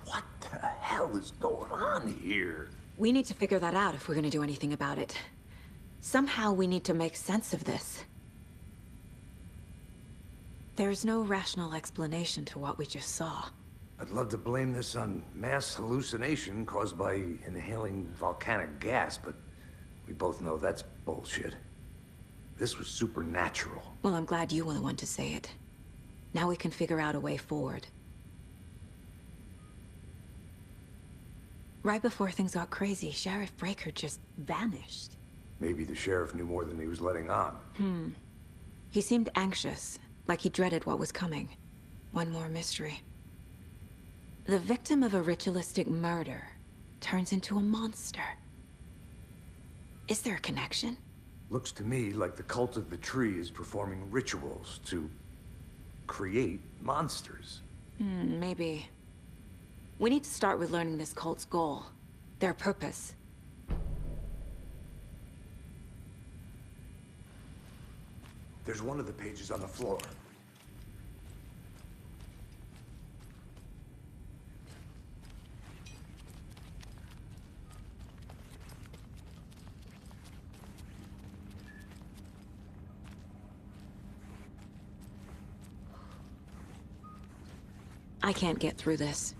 What the hell is going on here? We need to figure that out if we're gonna do anything about it. Somehow we need to make sense of this. There's no rational explanation to what we just saw. I'd love to blame this on mass hallucination caused by inhaling volcanic gas, but We both know that's bullshit. This was supernatural. Well, I'm glad you were the one to say it. Now we can figure out a way forward. Right before things got crazy, Sheriff Breaker just vanished. Maybe the sheriff knew more than he was letting on. He seemed anxious, like he dreaded what was coming. One more mystery. The victim of a ritualistic murder turns into a monster. Is there a connection? Looks to me like the cult of the tree is performing rituals to create monsters. Maybe. We need to start with learning this cult's goal. Their purpose. There's one of the pages on the floor. I can't get through this.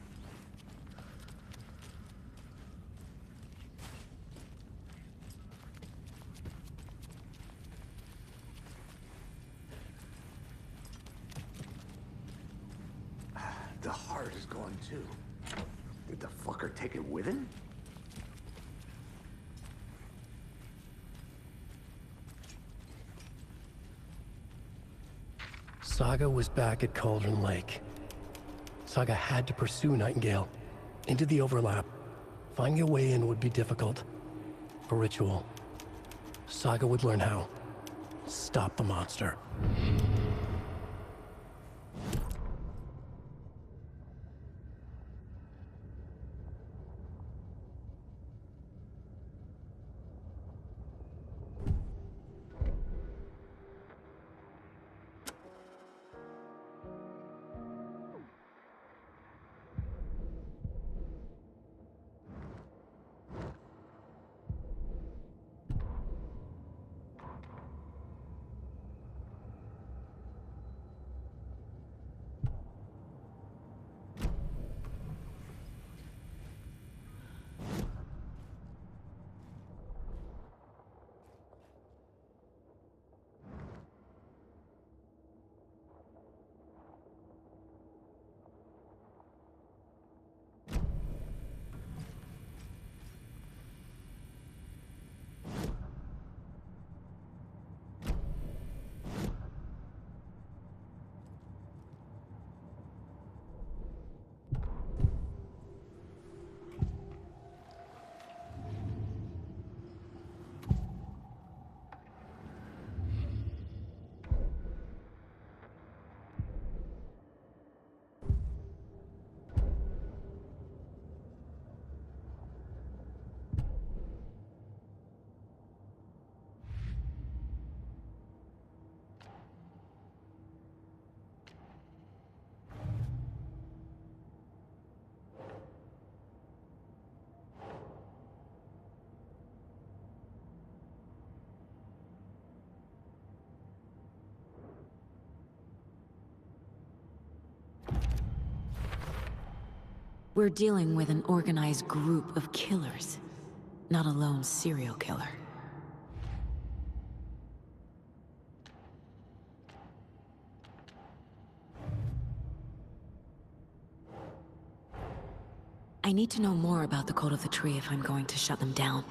The heart is gone too. Did the fucker take it with him? Saga was back at Cauldron Lake. Saga had to pursue Nightingale into the overlap. Finding a way in would be difficult. A ritual. Saga would learn how. Stop the monster. We're dealing with an organized group of killers, not a lone serial killer. I need to know more about the Cult of the Tree if I'm going to shut them down.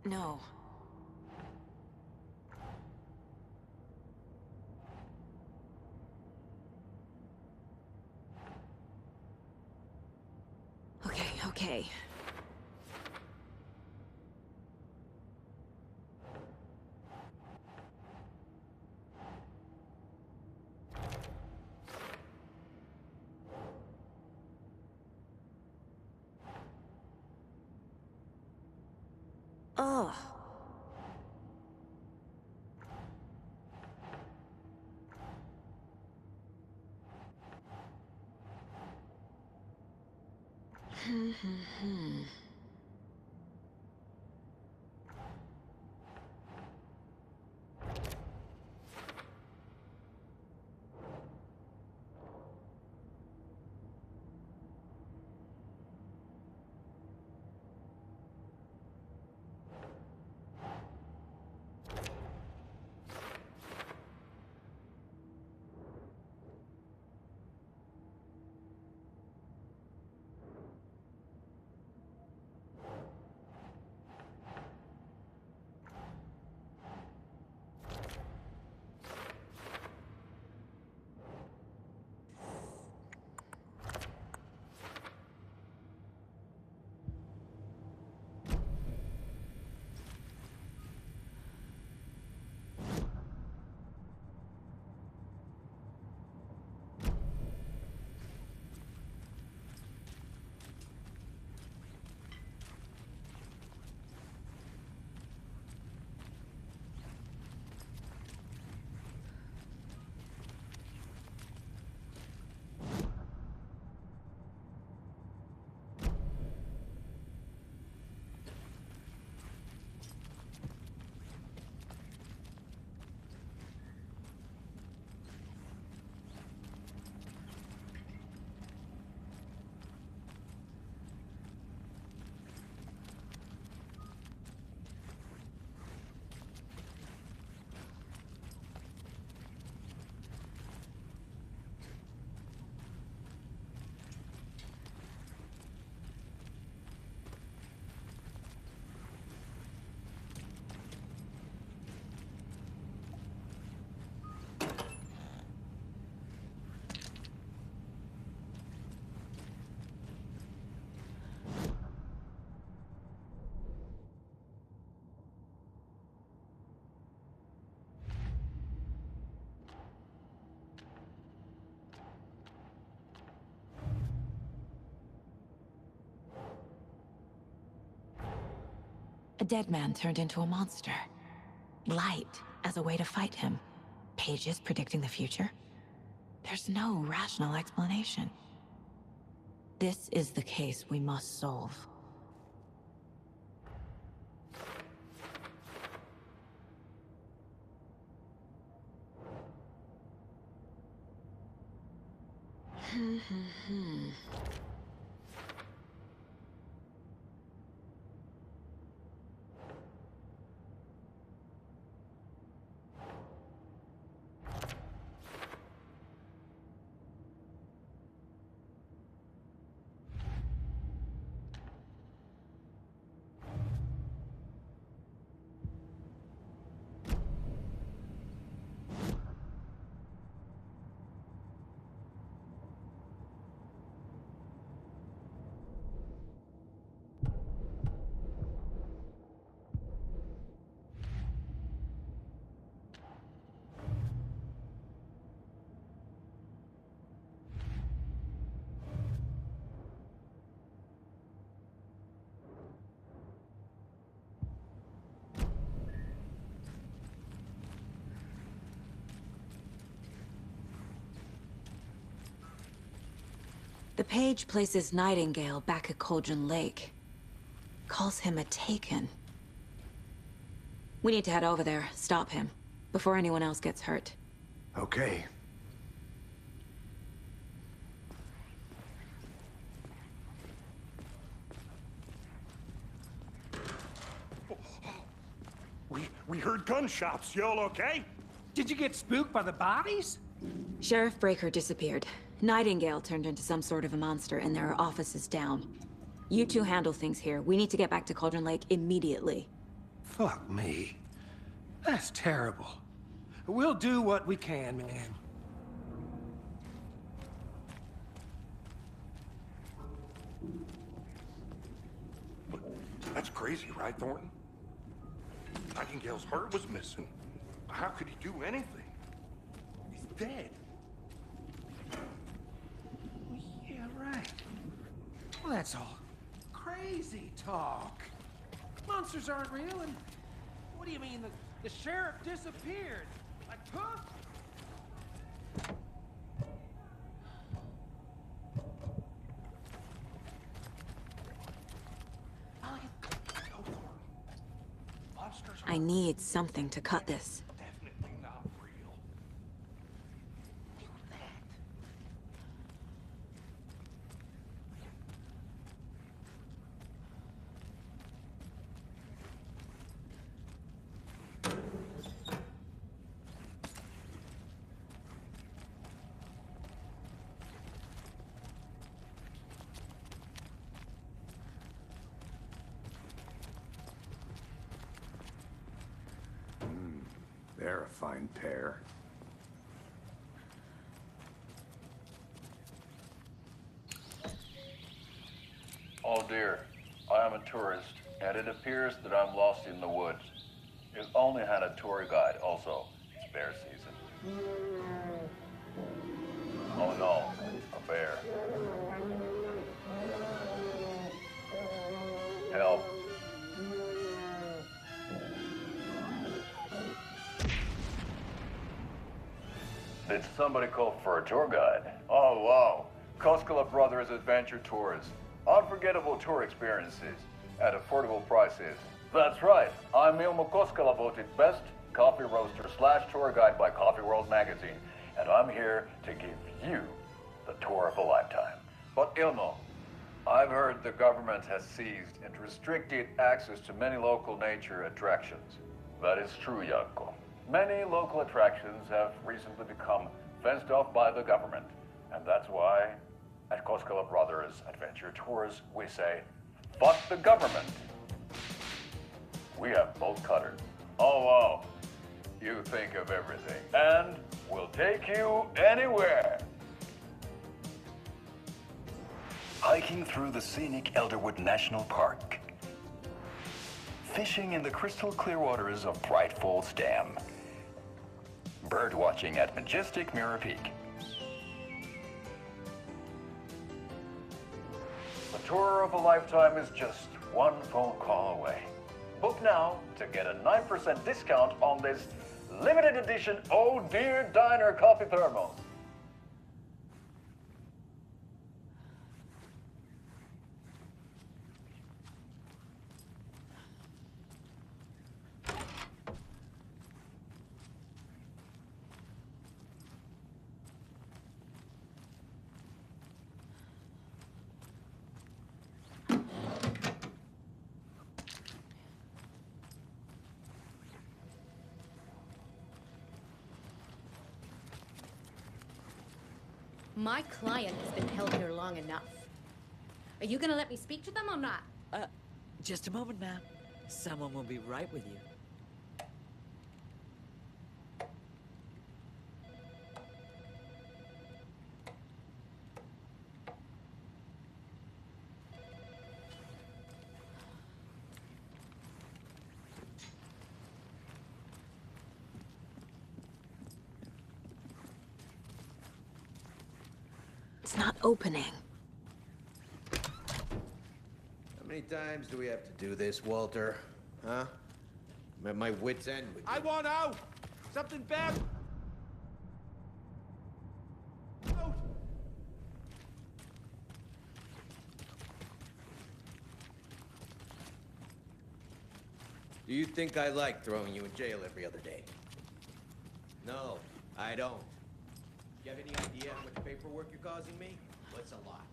No. Okay. Ugh. A dead man turned into a monster. Light as a way to fight him. Pages predicting the future. There's no rational explanation. This is the case we must solve. The page places Nightingale back at Cauldron Lake. Calls him a Taken. We need to head over there, stop him, before anyone else gets hurt. Okay. We heard gunshots. Y'all okay? Did you get spooked by the bodies? Sheriff Breaker disappeared. Nightingale turned into some sort of a monster, and there are offices down. You two handle things here. We need to get back to Cauldron Lake immediately. Fuck me. That's terrible. We'll do what we can, man. That's crazy, right, Thornton? Nightingale's heart was missing. How could he do anything? He's dead. Yeah, right. Well, that's all crazy talk. Monsters aren't real, and what do you mean the sheriff disappeared? Like poof? I need something to cut this. Definitely not real. They're a fine pair. Oh dear, I am a tourist, and it appears that I'm lost in the woods. You only had a tour guide also. It's bear season. Oh no, a bear. Help. Did somebody call for a tour guide? Oh wow, Koskela Brothers Adventure Tours. Unforgettable tour experiences at affordable prices. That's right, I'm Ilmo Koskela, voted best coffee roaster / tour guide by Coffee World magazine, and I'm here to give you the tour of a lifetime. But Ilmo, I've heard the government has seized and restricted access to many local nature attractions. That is true, Janko. Many local attractions have recently become fenced off by the government, and that's why at Koskela Brothers Adventure Tours, we say, fuck the government. We have both cutters. Oh, wow. You think of everything. And we'll take you anywhere. Hiking through the scenic Elderwood National Park. Fishing in the crystal clear waters of Bright Falls Dam. Bird watching at majestic Mirror Peak. The tour of a lifetime is just one phone call away. Book now to get a 9% discount on this limited edition Oh Dear Diner coffee thermos. My client has been held here long enough. Are you gonna let me speak to them or not? Just a moment, ma'am. Someone will be right with you. It's not opening. How many times do we have to do this, Walter? Huh? I'm at my wit's end with you. I want out! Something bad! Out! Do you think I like throwing you in jail every other day? No, I don't. You have any idea how much paperwork you're causing me? What's a lot?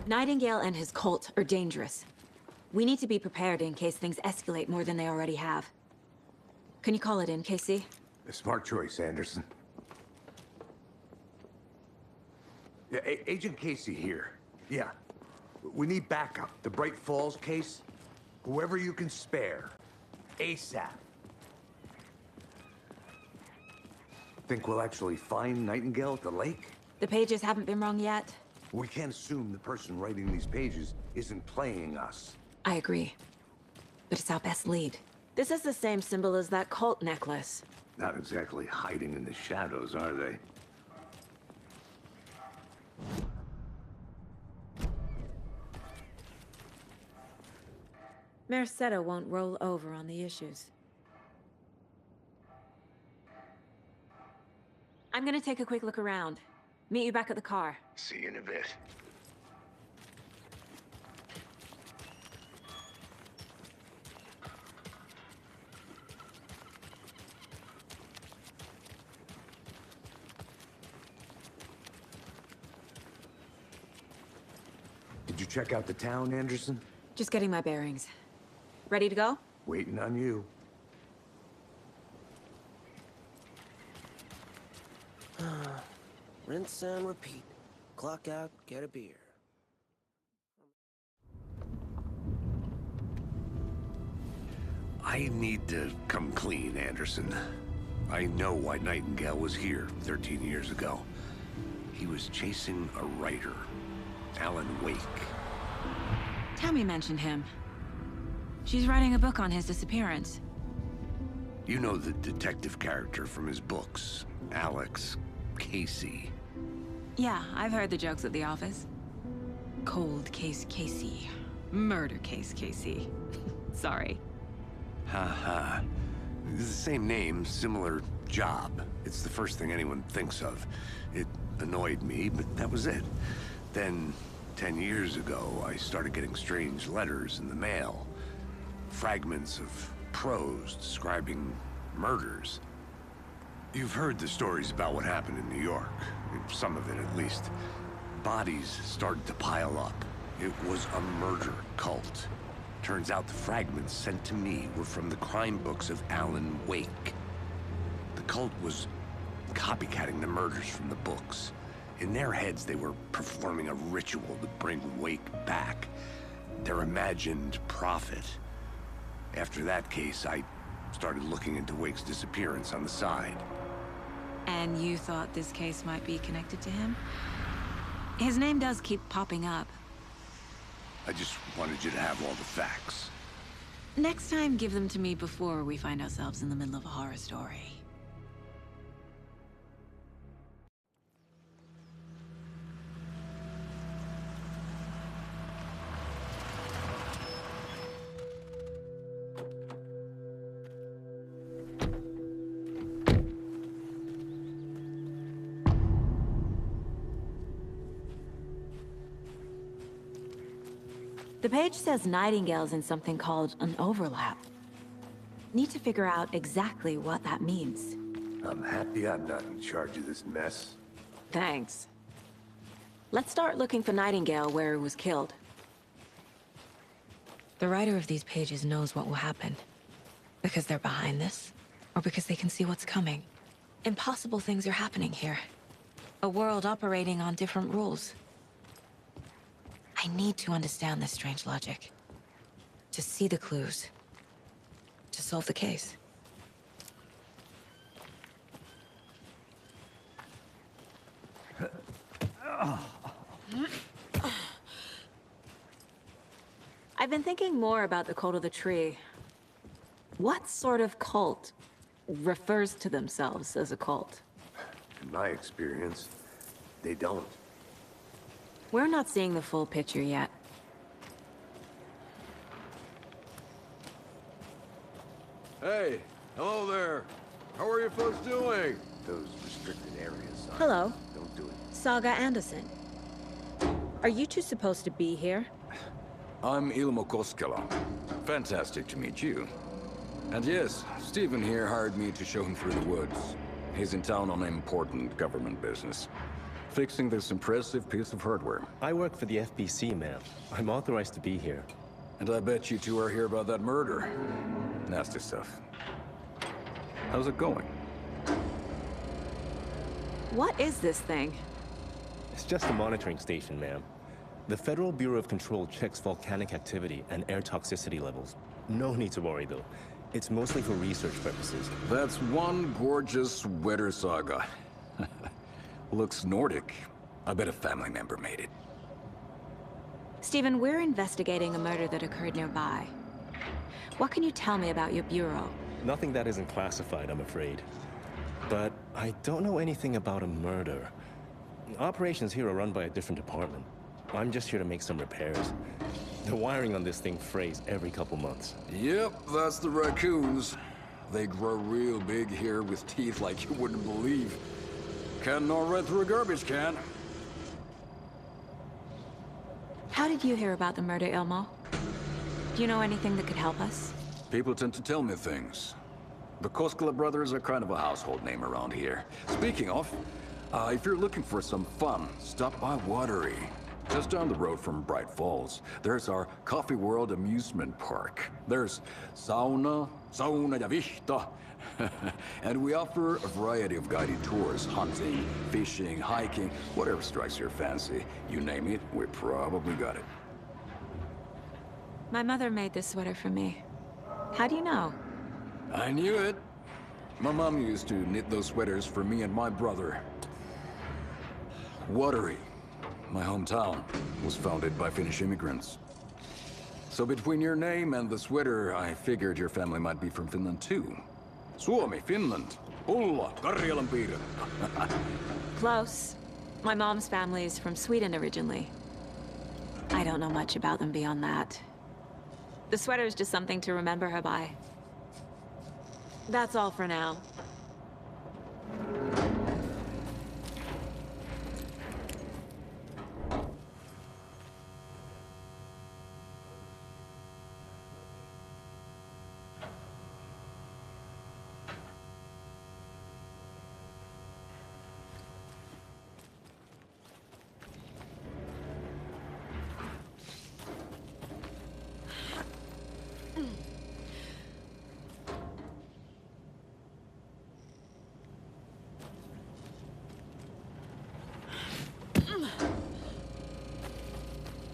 Nightingale and his cult are dangerous. We need to be prepared in case things escalate more than they already have. Can you call it in, Casey? A smart choice, Anderson. Yeah, Agent Casey here. Yeah. We need backup. The Bright Falls case? Whoever you can spare. ASAP. Think we'll actually find Nightingale at the lake? The pages haven't been wrong yet. We can't assume the person writing these pages isn't playing us. I agree. But it's our best lead. This is the same symbol as that cult necklace. Not exactly hiding in the shadows, are they? Mercado won't roll over on the issues. I'm gonna take a quick look around. Meet you back at the car. See you in a bit. Did you check out the town, Anderson? Just getting my bearings. Ready to go? Waiting on you. Rinse and repeat. Clock out, get a beer. I need to come clean, Anderson. I know why Nightingale was here 13 years ago. He was chasing a writer, Alan Wake. Tammy mentioned him. She's writing a book on his disappearance. You know the detective character from his books, Alex Casey. Yeah, I've heard the jokes at the office. Cold case Casey. Murder case Casey. Sorry. Ha. It's the same name, similar job. It's the first thing anyone thinks of. It annoyed me, but that was it. Then, 10 years ago, I started getting strange letters in the mail. Fragments of prose describing murders. You've heard the stories about what happened in New York. Some of it, at least. Bodies started to pile up. It was a murder cult. Turns out the fragments sent to me were from the crime books of Alan Wake. The cult was copycatting the murders from the books. In their heads, they were performing a ritual to bring Wake back. Their imagined prophet. After that case, I started looking into Wake's disappearance on the side. And you thought this case might be connected to him? His name does keep popping up. I just wanted you to have all the facts. Next time, give them to me before we find ourselves in the middle of a horror story. The page says Nightingale's in something called an overlap. Need to figure out exactly what that means. I'm happy I'm not in charge of this mess. Thanks. Let's start looking for Nightingale where he was killed. The writer of these pages knows what will happen. Because they're behind this, or because they can see what's coming. Impossible things are happening here. A world operating on different rules. I need to understand this strange logic. To see the clues. To solve the case. I've been thinking more about the Cult of the Tree. What sort of cult refers to themselves as a cult? In my experience, they don't. We're not seeing the full picture yet. Hey, hello there. How are you folks doing? Those restricted areas. Hello. Don't do it. Saga Anderson. Are you two supposed to be here? I'm Ilmo Koskela. Fantastic to meet you. And yes, Stephen here hired me to show him through the woods. He's in town on important government business. fixing this impressive piece of hardware? I work for the FBC, ma'am. I'm authorized to be here. And I bet you two are here about that murder. Nasty stuff. How's it going? What is this thing? It's just a monitoring station, ma'am. The Federal Bureau of Control checks volcanic activity and air toxicity levels. No need to worry, though. It's mostly for research purposes. That's one gorgeous weather saga. Looks Nordic. I bet a family member made it. Stephen, we're investigating a murder that occurred nearby. What can you tell me about your bureau? Nothing that isn't classified, I'm afraid. But I don't know anything about a murder. Operations here are run by a different department. I'm just here to make some repairs. The wiring on this thing frays every couple months. Yep, that's the raccoons. They grow real big here with teeth like you wouldn't believe. Can't gnaw right through a garbage can. How did you hear about the murder, Ilmo? Do you know anything that could help us? People tend to tell me things. The Koskela brothers are kind of a household name around here. Speaking of, if you're looking for some fun, stop by Watery. Just down the road from Bright Falls, there's our Coffee World amusement park. There's sauna ja vihta. And we offer a variety of guided tours, hunting, fishing, hiking, whatever strikes your fancy. You name it, we probably got it. My mother made this sweater for me. How do you know? I knew it. My mom used to knit those sweaters for me and my brother. Watery, my hometown, was founded by Finnish immigrants. So between your name and the sweater, I figured your family might be from Finland too. Suomi, Finland, Ulla, Karjalanpiiri. Close. My mom's family is from Sweden originally. I don't know much about them beyond that. The sweater is just something to remember her by. That's all for now.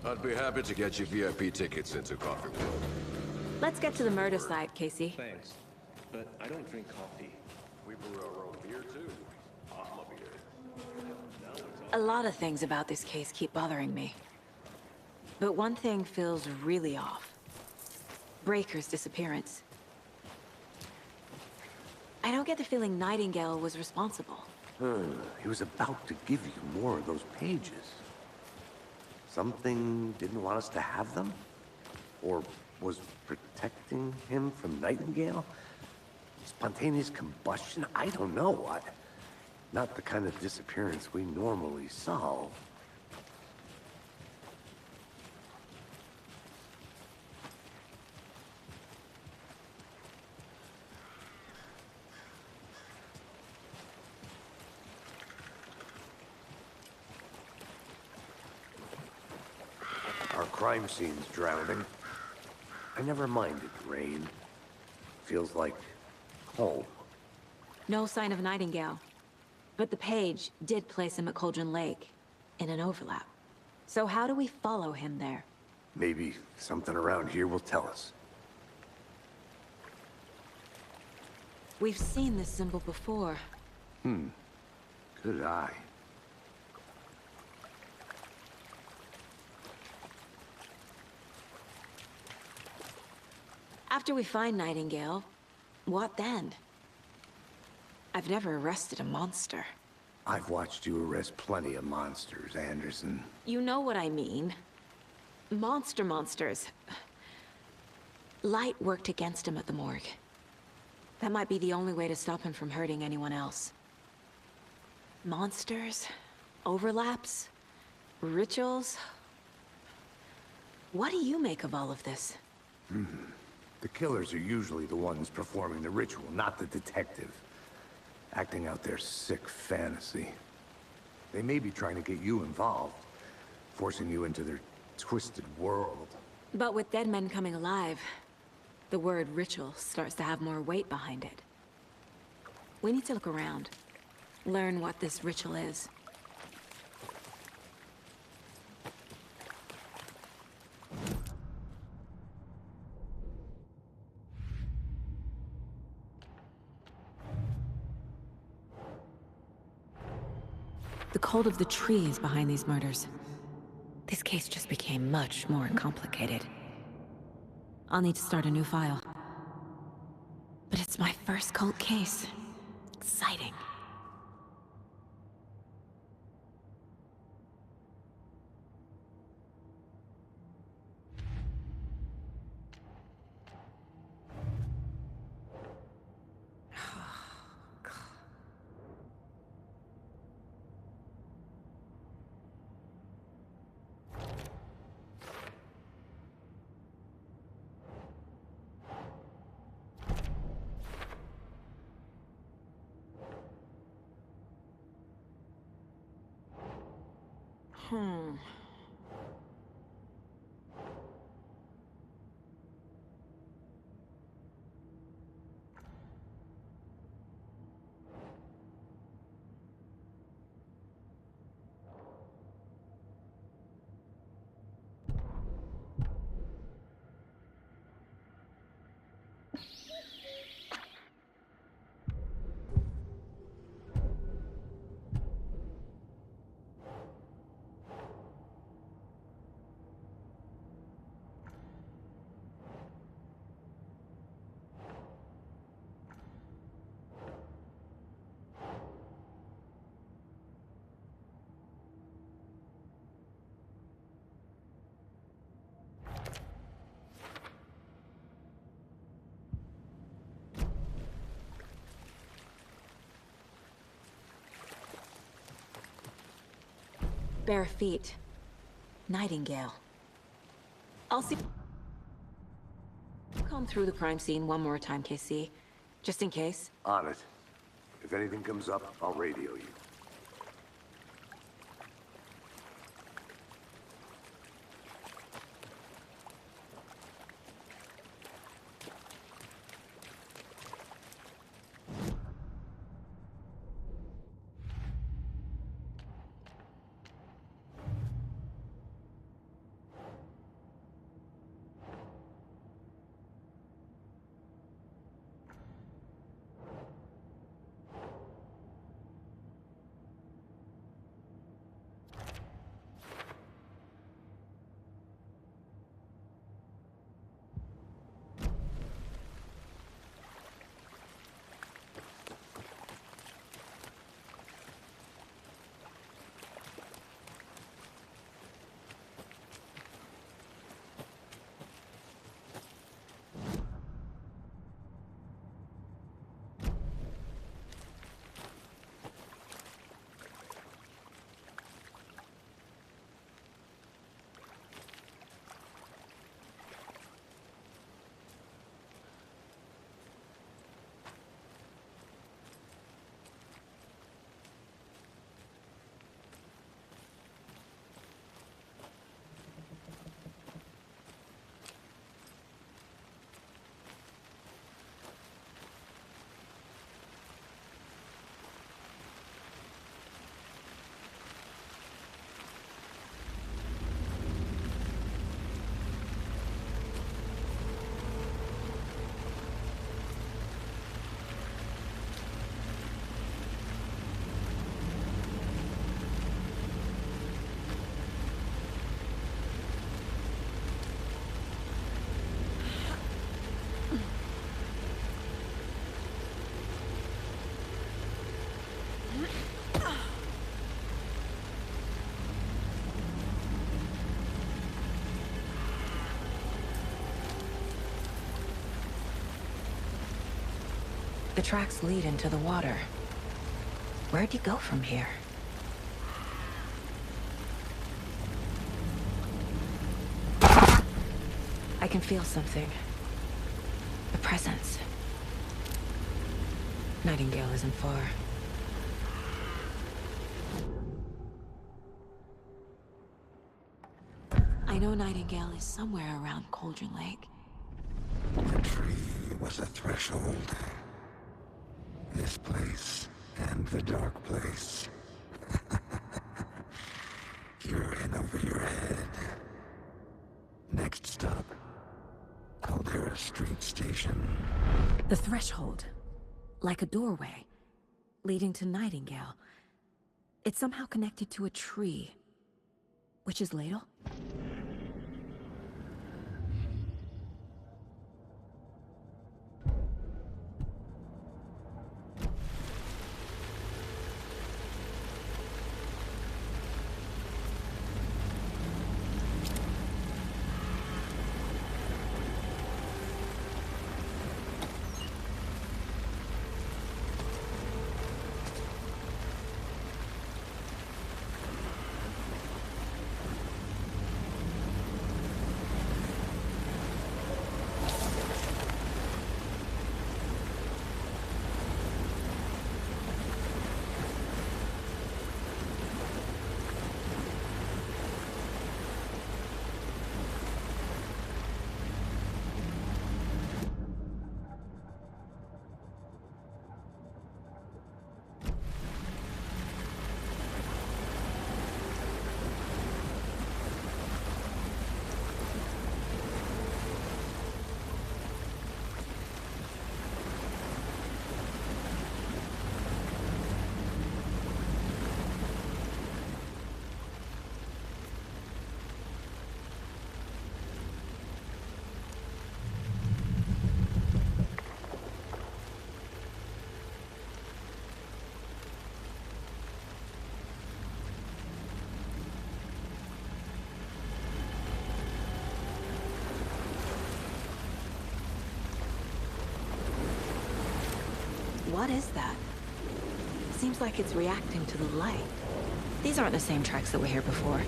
I'd be happy to get you VIP tickets into Coffee World. Let's get to the murder site, Casey. Thanks, but I don't drink coffee. We brew our own beer too. Oslo beer. A lot of things about this case keep bothering me. But one thing feels really off. Breaker's disappearance. I don't get the feeling Nightingale was responsible. He was about to give you more of those pages. Something didn't want us to have them? Or was protecting him from Nightingale? Spontaneous combustion? I don't know. Not the kind of disappearance we normally solve. Our crime scene's drowning. I never minded rain. Feels like home. No sign of Nightingale. But the page did place him at Cauldron Lake, in an overlap. So how do we follow him there? Maybe something around here will tell us. We've seen this symbol before. Good eye. After we find Nightingale, what then? I've never arrested a monster. I've watched you arrest plenty of monsters, Anderson. You know what I mean. Monsters. Light worked against him at the morgue. That might be the only way to stop him from hurting anyone else. Monsters? Overlaps? Rituals? What do you make of all of this? The killers are usually the ones performing the ritual, not the detective. Acting out their sick fantasy. They may be trying to get you involved, forcing you into their twisted world. But with dead men coming alive, the word ritual starts to have more weight behind it. We need to look around, learn what this ritual is. The cold of the trees behind these murders. This case just became much more complicated. I'll need to start a new file. But it's my first cult case. Exciting. Bare feet. Nightingale. I'll see. Comb through the crime scene one more time, KC. Just in case. On it. If anything comes up, I'll radio you. The tracks lead into the water. Where'd he go from here? I can feel something. A presence. Nightingale isn't far. know Nightingale is somewhere around Cauldron Lake. The tree was a threshold. This place and the dark place. You're in over your head. Next stop, Caldera Street Station. The threshold. Like a doorway. Leading to Nightingale. It's somehow connected to a tree. Witch's Ladle? What is that? Seems like it's reacting to the light. These aren't the same tracks that were here before.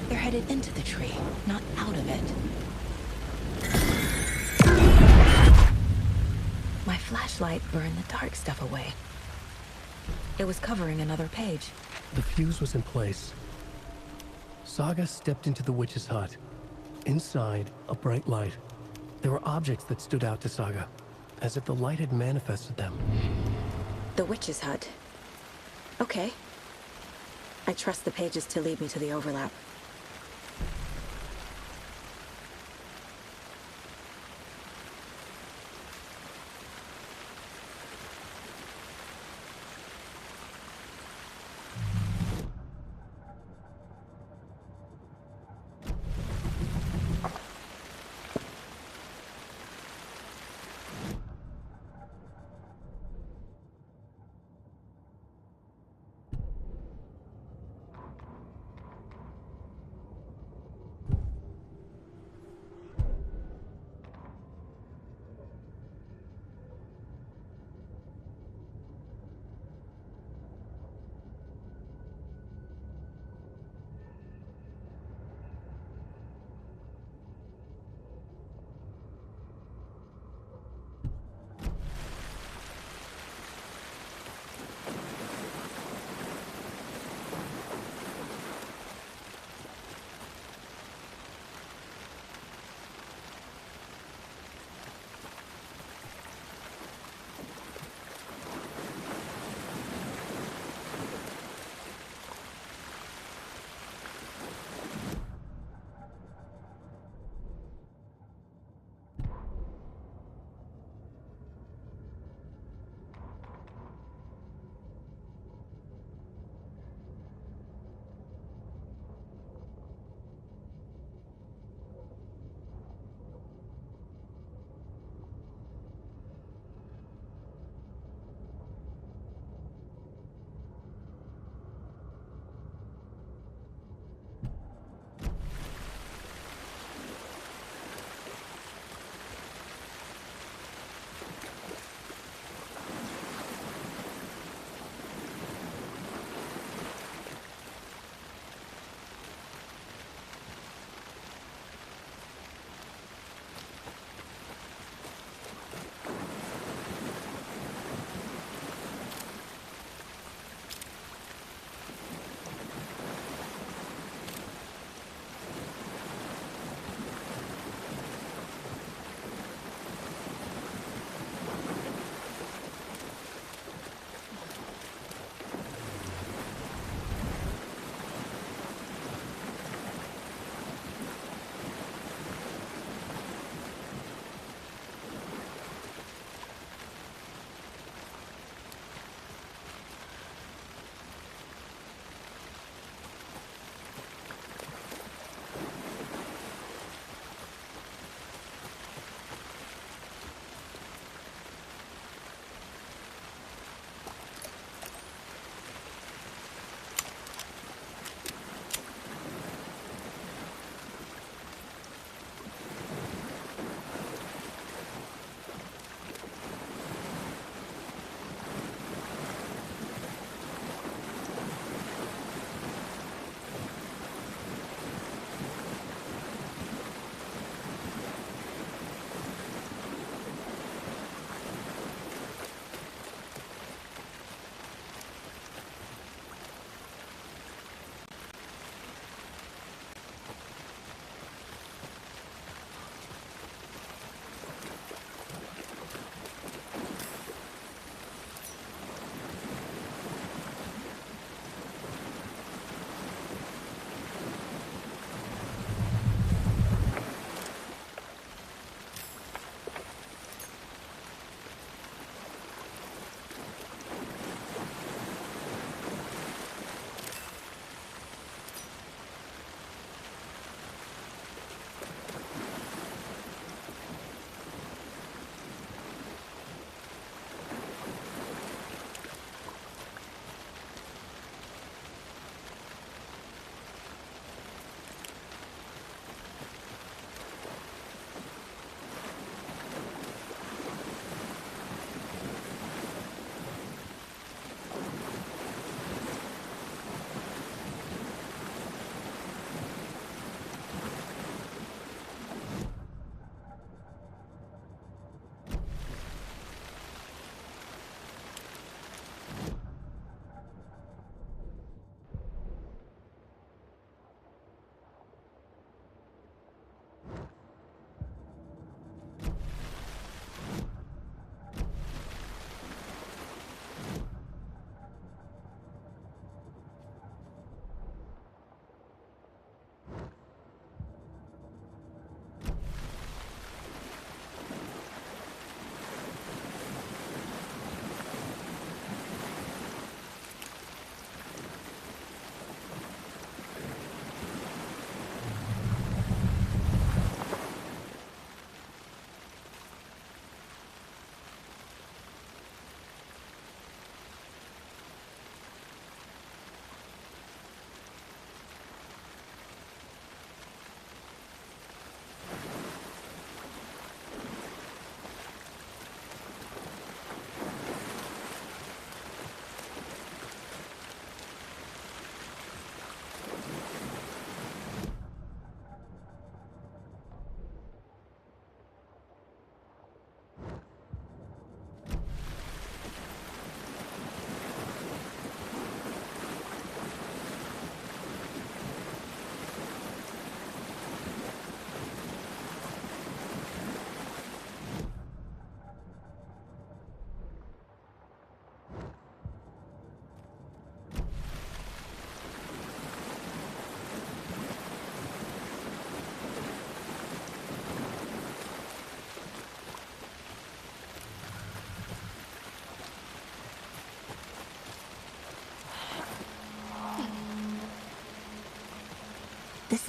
They're headed into the tree, not out of it. My flashlight burned the dark stuff away. It was covering another page. The fuse was in place. Saga stepped into the witch's hut. Inside, a bright light. There were objects that stood out to Saga, as if the light had manifested them. The witch's hut. Okay. I trust the pages to lead me to the overlap.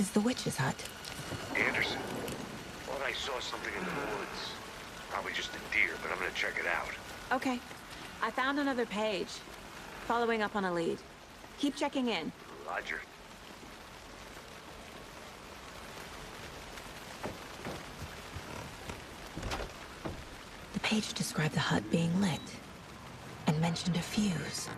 is the witch's hut? Anderson. Thought I saw something in the woods. Probably just a deer, but I'm gonna check it out. Okay. I found another page. Following up on a lead. Keep checking in. Roger. The page described the hut being lit and mentioned a fuse.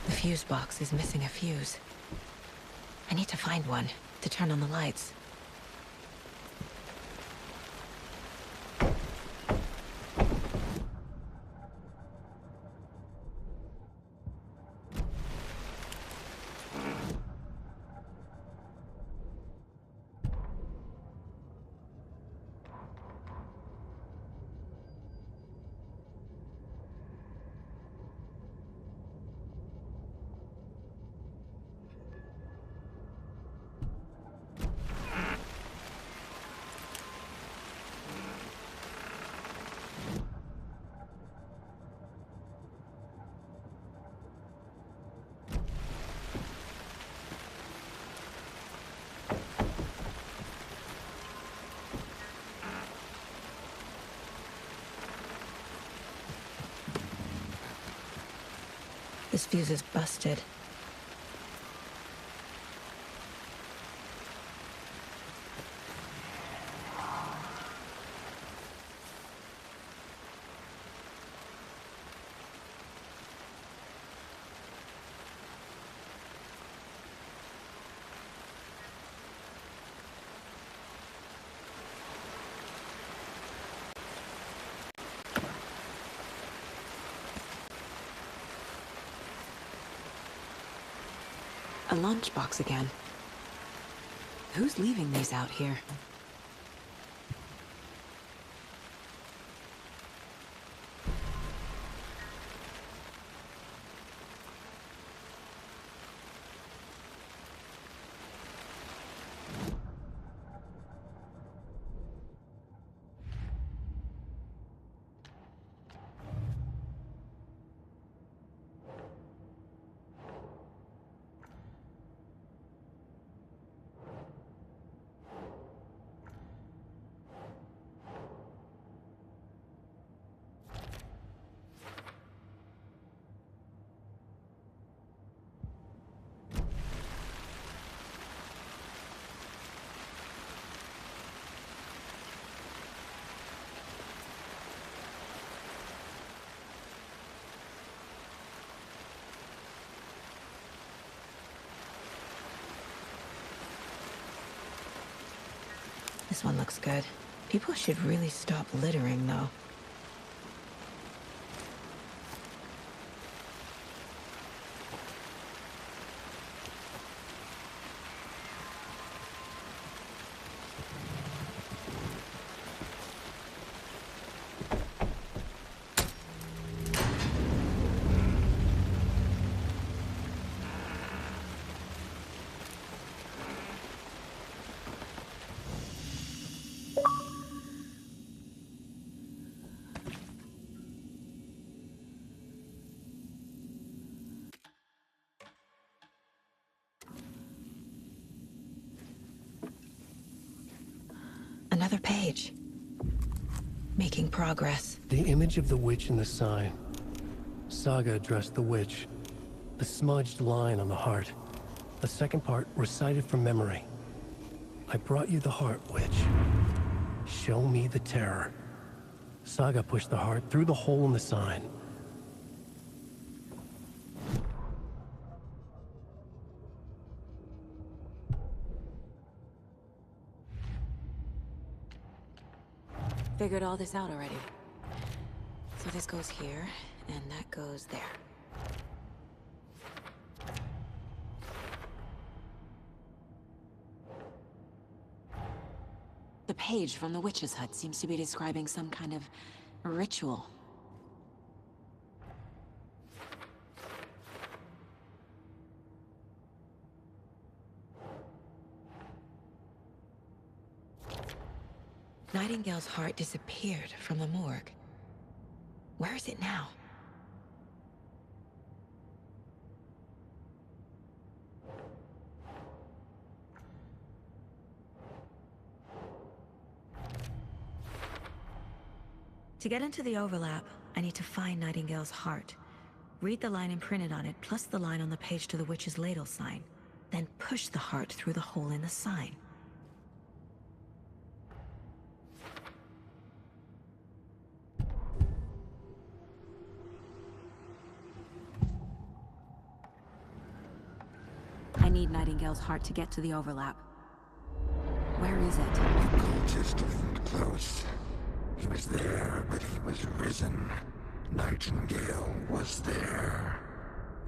The fuse box is missing a fuse. I need to find one to turn on the lights. This fuse is busted. A lunchbox again. Who's leaving these out here? This one looks good. People should really stop littering, though. Another page. Making progress. The image of the witch in the sign. Saga addressed the witch. The smudged line on the heart. The second part recited from memory. I brought you the heart, witch. Show me the terror. Saga pushed the heart through the hole in the sign. Figured all this out already. So this goes here, and that goes there. page from the witch's hut seems to be describing some kind of ritual. Nightingale's heart disappeared from the morgue. Where is it now? To get into the overlap, I need to find Nightingale's heart. Read the line imprinted on it, plus the line on the page to the witch's ladle sign. Then push the heart through the hole in the sign. I need Nightingale's heart to get to the overlap. Where is it? The cultist isn't close. He was there, but he was risen. Nightingale was there.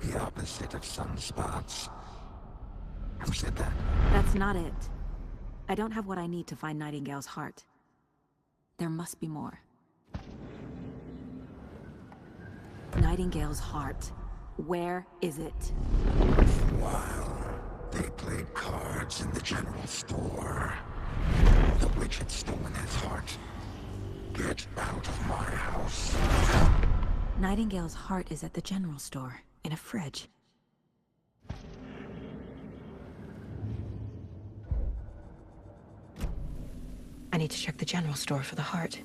The opposite of sunspots. Who said that? That's not it. I don't have what I need to find Nightingale's heart. There must be more. Nightingale's heart. Where is it? While they played cards in the general store, the witch had stolen his heart. Get out of my house. Nightingale's heart is at the general store, in a fridge. I need to check the general store for the heart.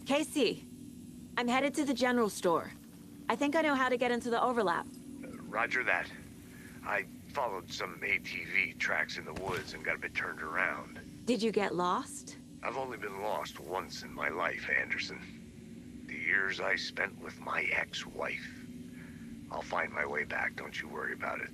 Casey! I'm headed to the general store. I think I know how to get into the overlap. Roger that. I followed some ATV tracks in the woods and got a bit turned around. Did you get lost? I've only been lost once in my life, Anderson. The years I spent with my ex-wife. I'll find my way back, don't you worry about it.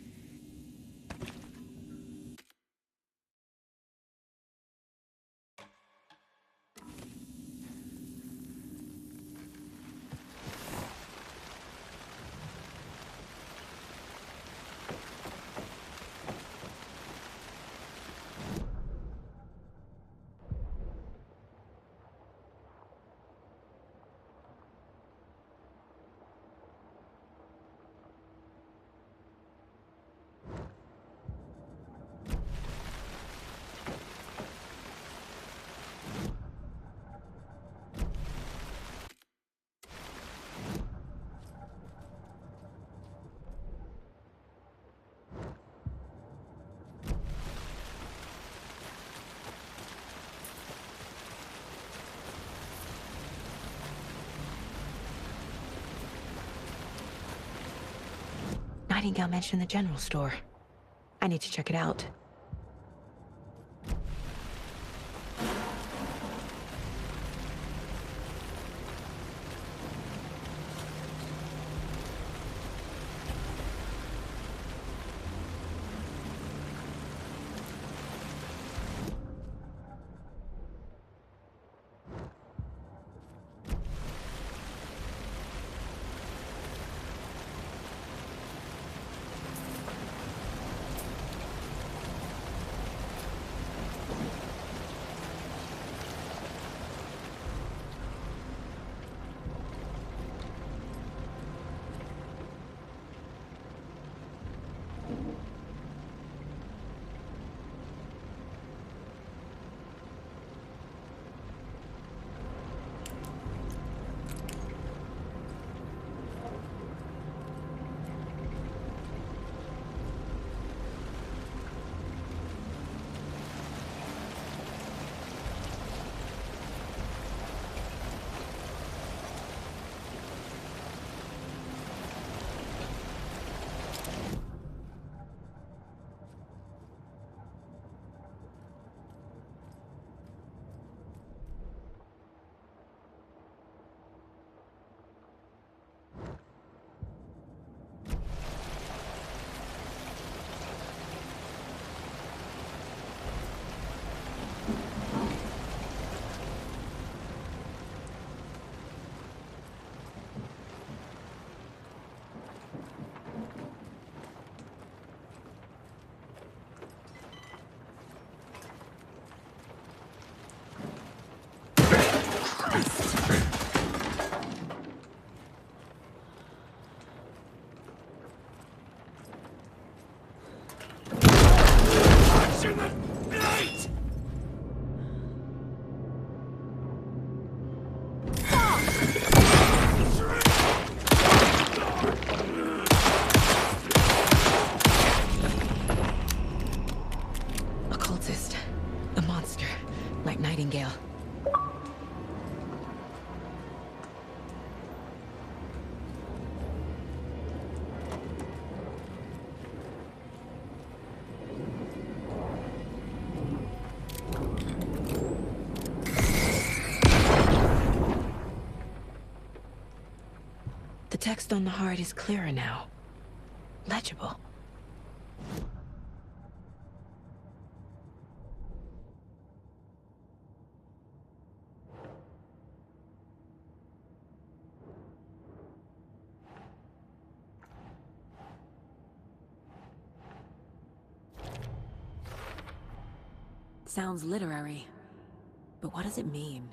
Nightingale mentioned the general store. I need to check it out. Occultist. A monster. Like Nightingale. The text on the heart is clearer now. Legible. Sounds literary, but what does it mean?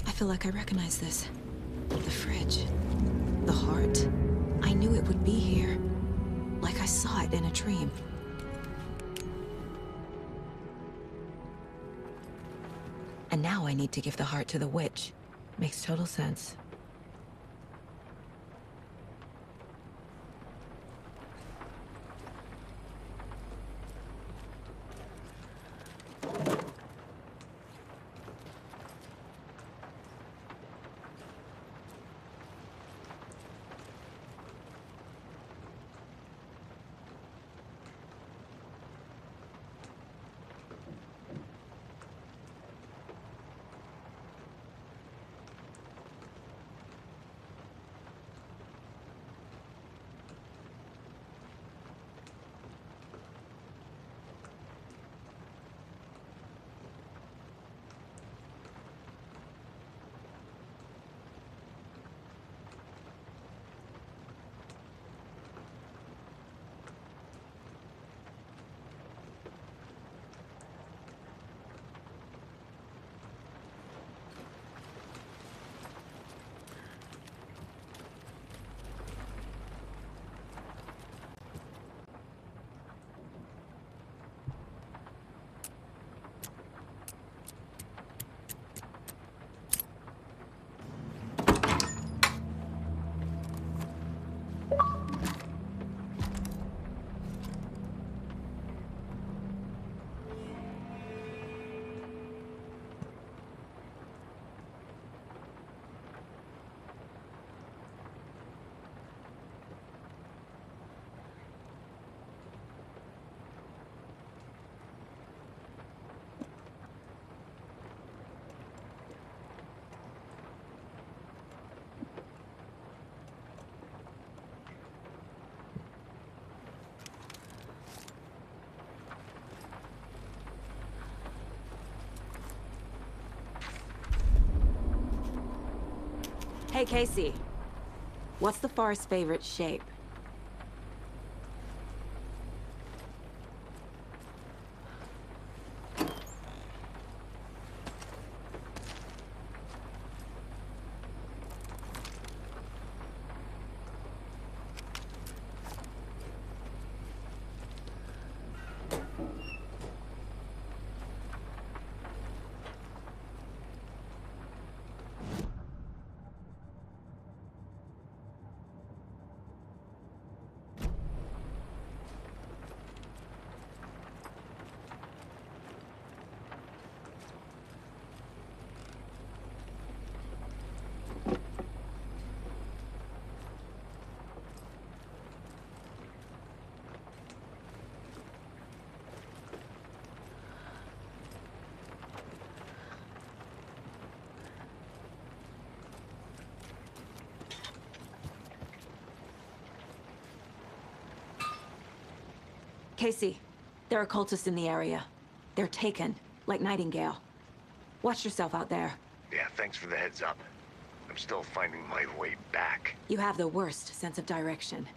I feel like I recognize this. The fridge. The heart. I knew it would be here. Like I saw it in a dream. And now I need to give the heart to the witch. Makes total sense. Hey, Casey. What's the forest's favorite shape? Casey, there are cultists in the area. They're taken, like Nightingale. Watch yourself out there. Yeah, thanks for the heads up. I'm still finding my way back. You have the worst sense of direction.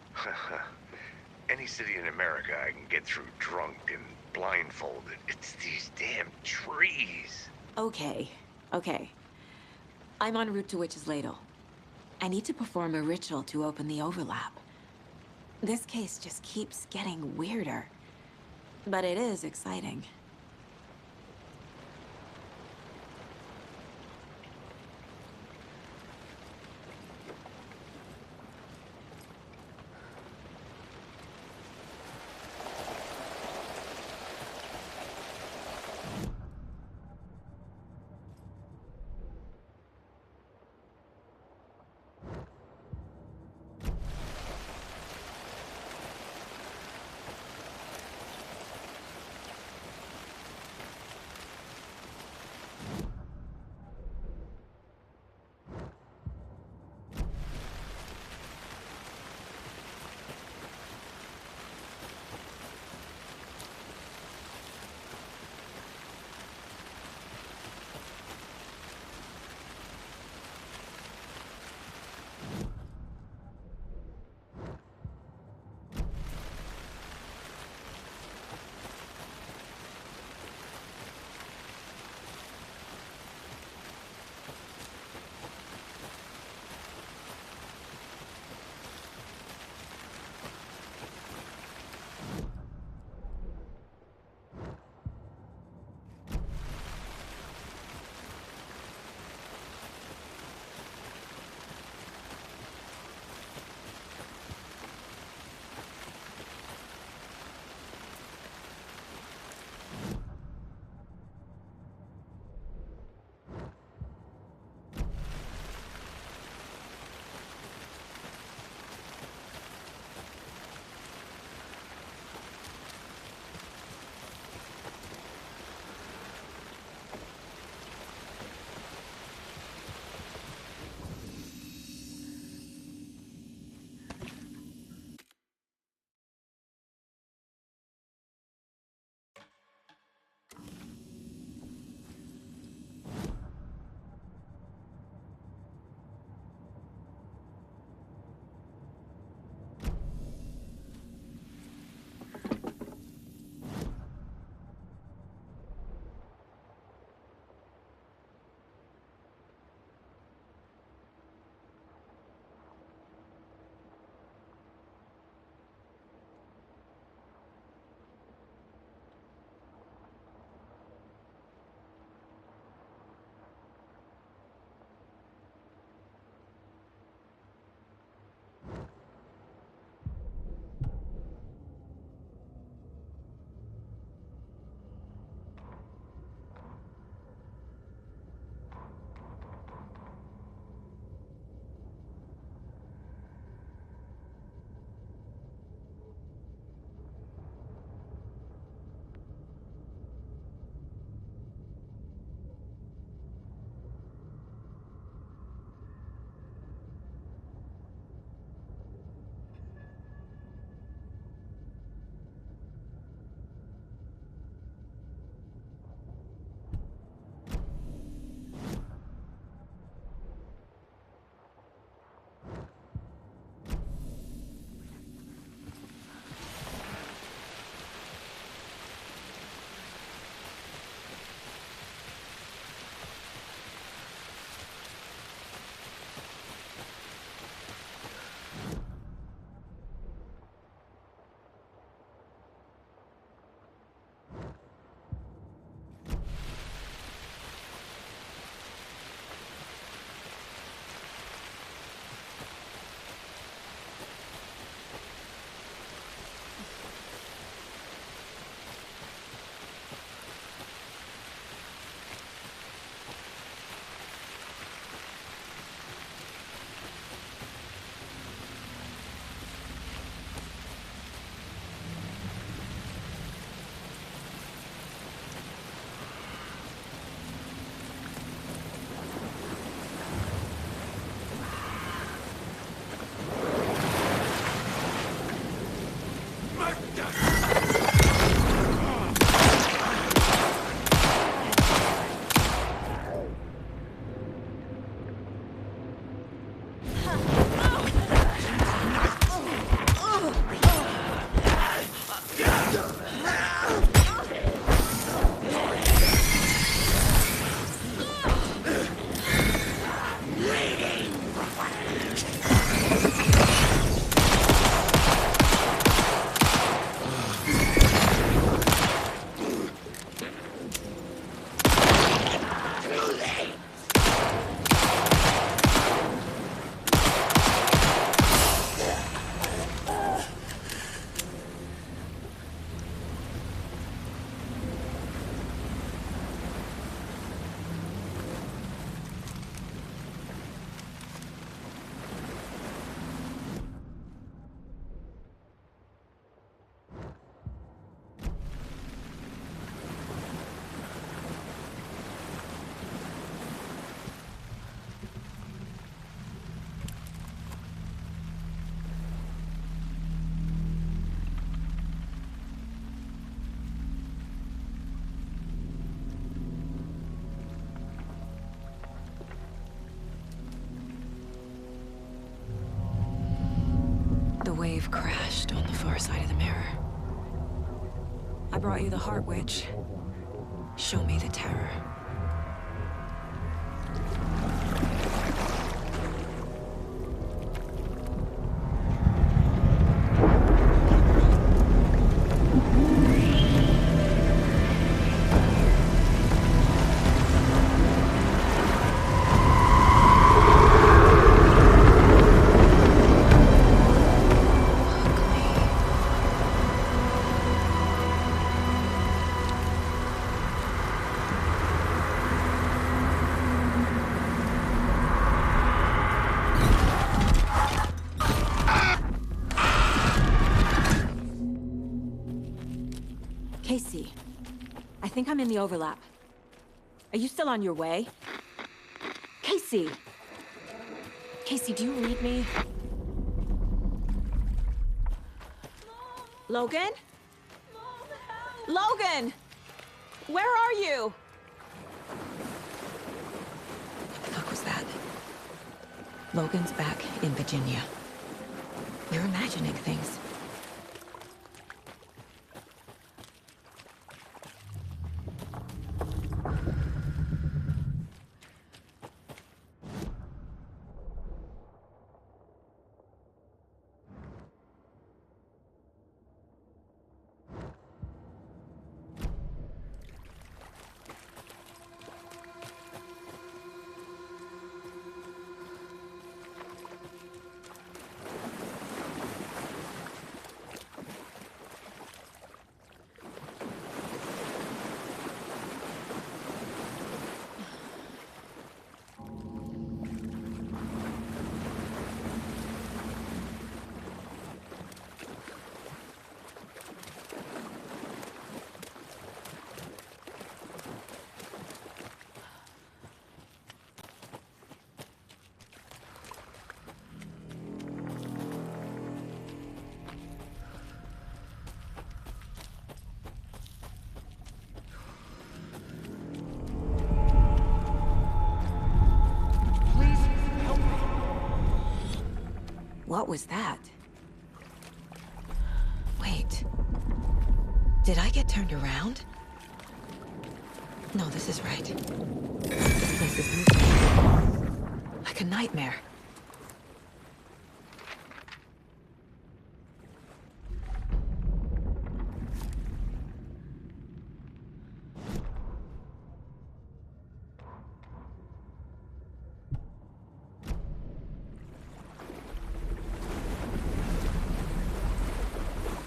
Any city in America I can get through drunk and blindfolded. It's these damn trees. Okay, okay. I'm en route to Witch's Ladle. I need to perform a ritual to open the overlap. This case just keeps getting weirder. But it is exciting. have crashed on the far side of the mirror. I brought you the Heart Witch. Show me the terror. Casey, I think I'm in the overlap. Are you still on your way? Casey! Casey, do you read me? Logan? Logan! Where are you? What the fuck was that? Logan's back in Virginia. You're imagining things. What was that? Wait. Did I get turned around? No, this is right. This place is moving. Like a nightmare.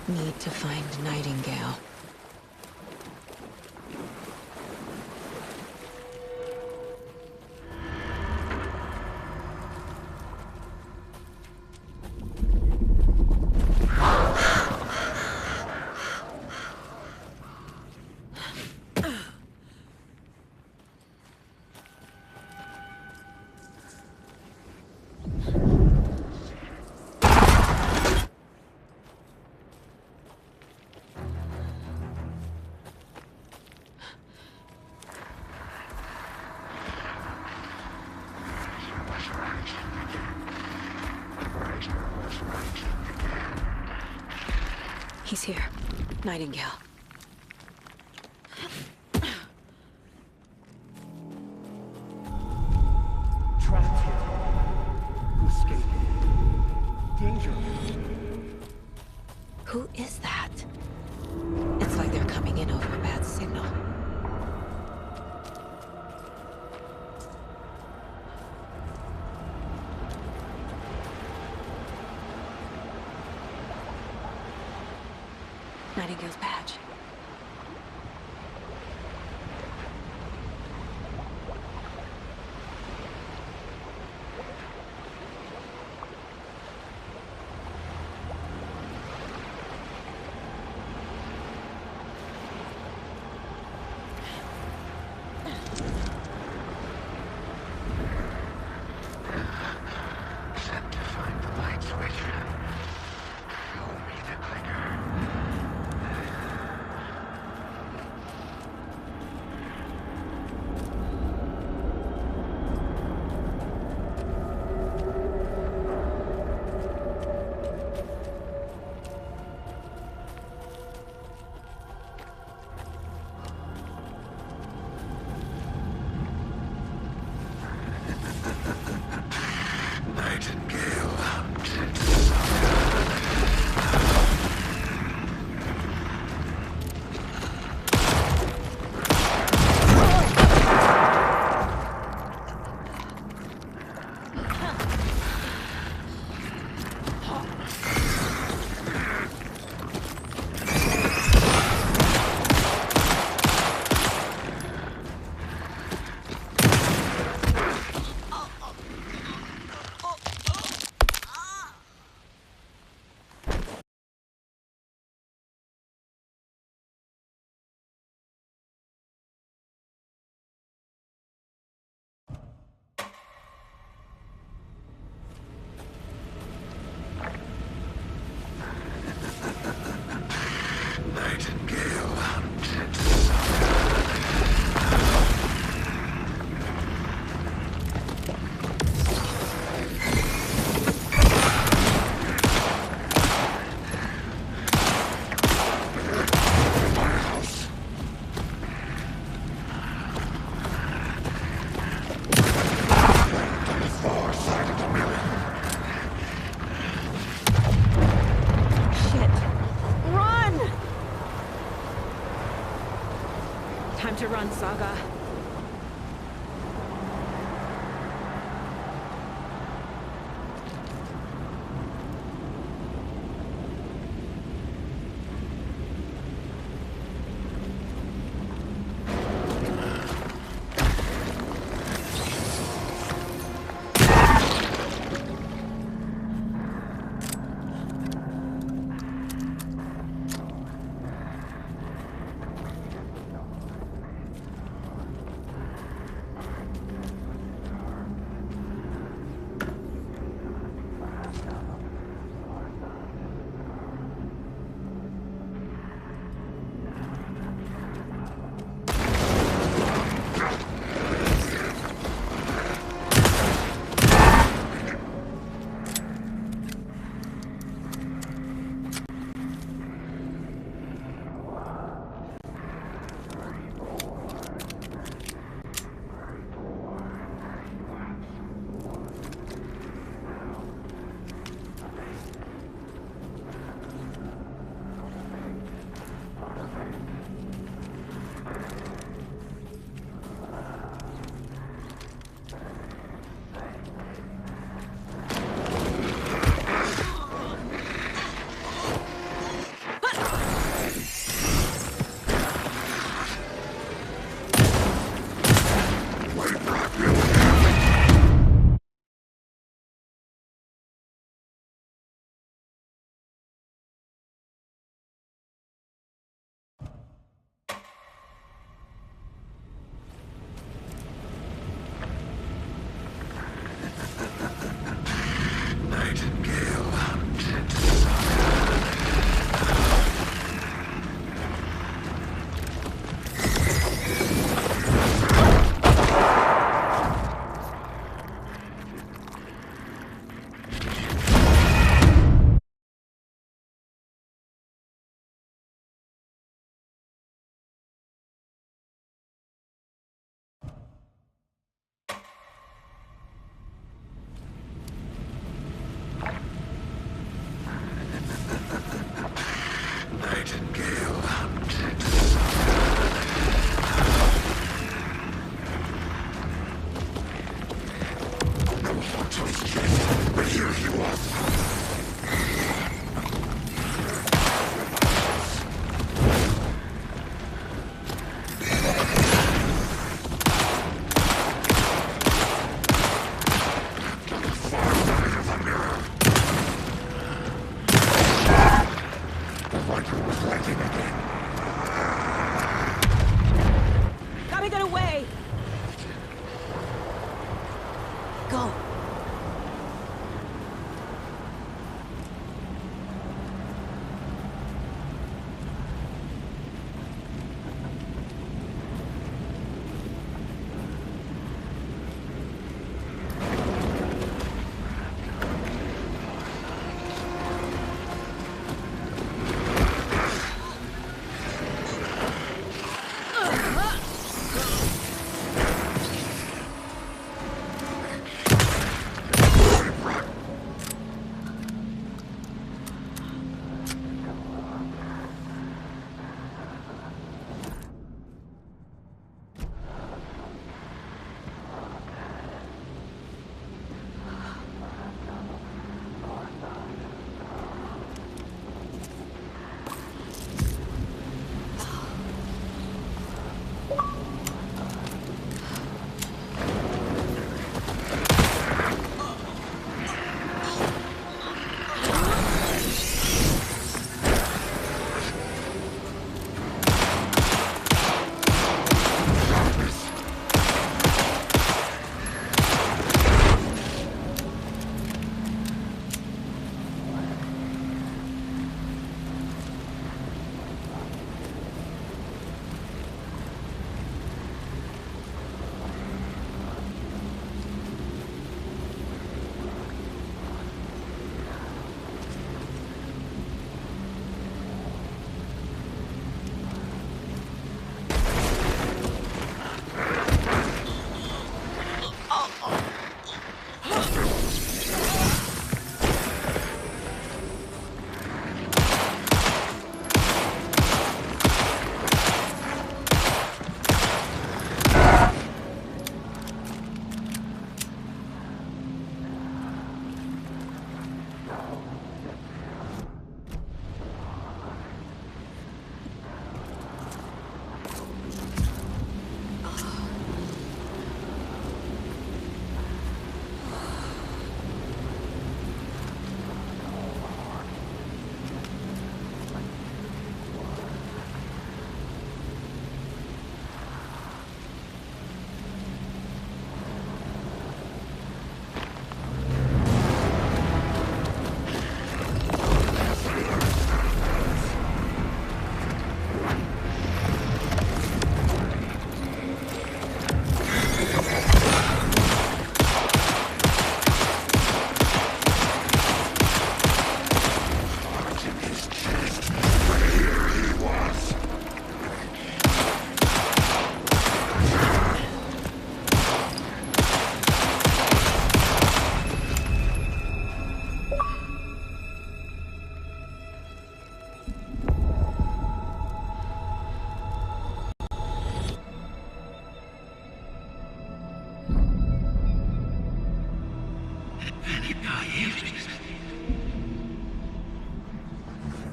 Need to find Nightingale. He's here. Nightingale. Trapped here. To escape. Danger. Who is that? It's like they're coming in over a bad signal. Nightingale's badge. Set to find the light switch. Show me the clicker. saga. Gotta get away! Go!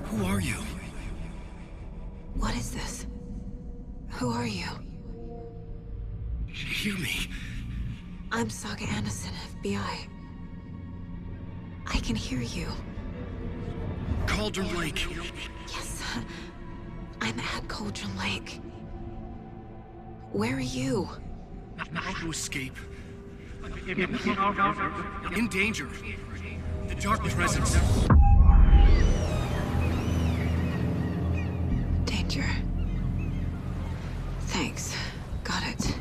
Who are you? What is this? Who are you? Hear me. I'm Saga Anderson, FBI. I can hear you. Cauldron Lake. Yes, I'm at Cauldron Lake. Where are you? How to escape. In danger. The Dark Presence. Danger. Thanks. Got it.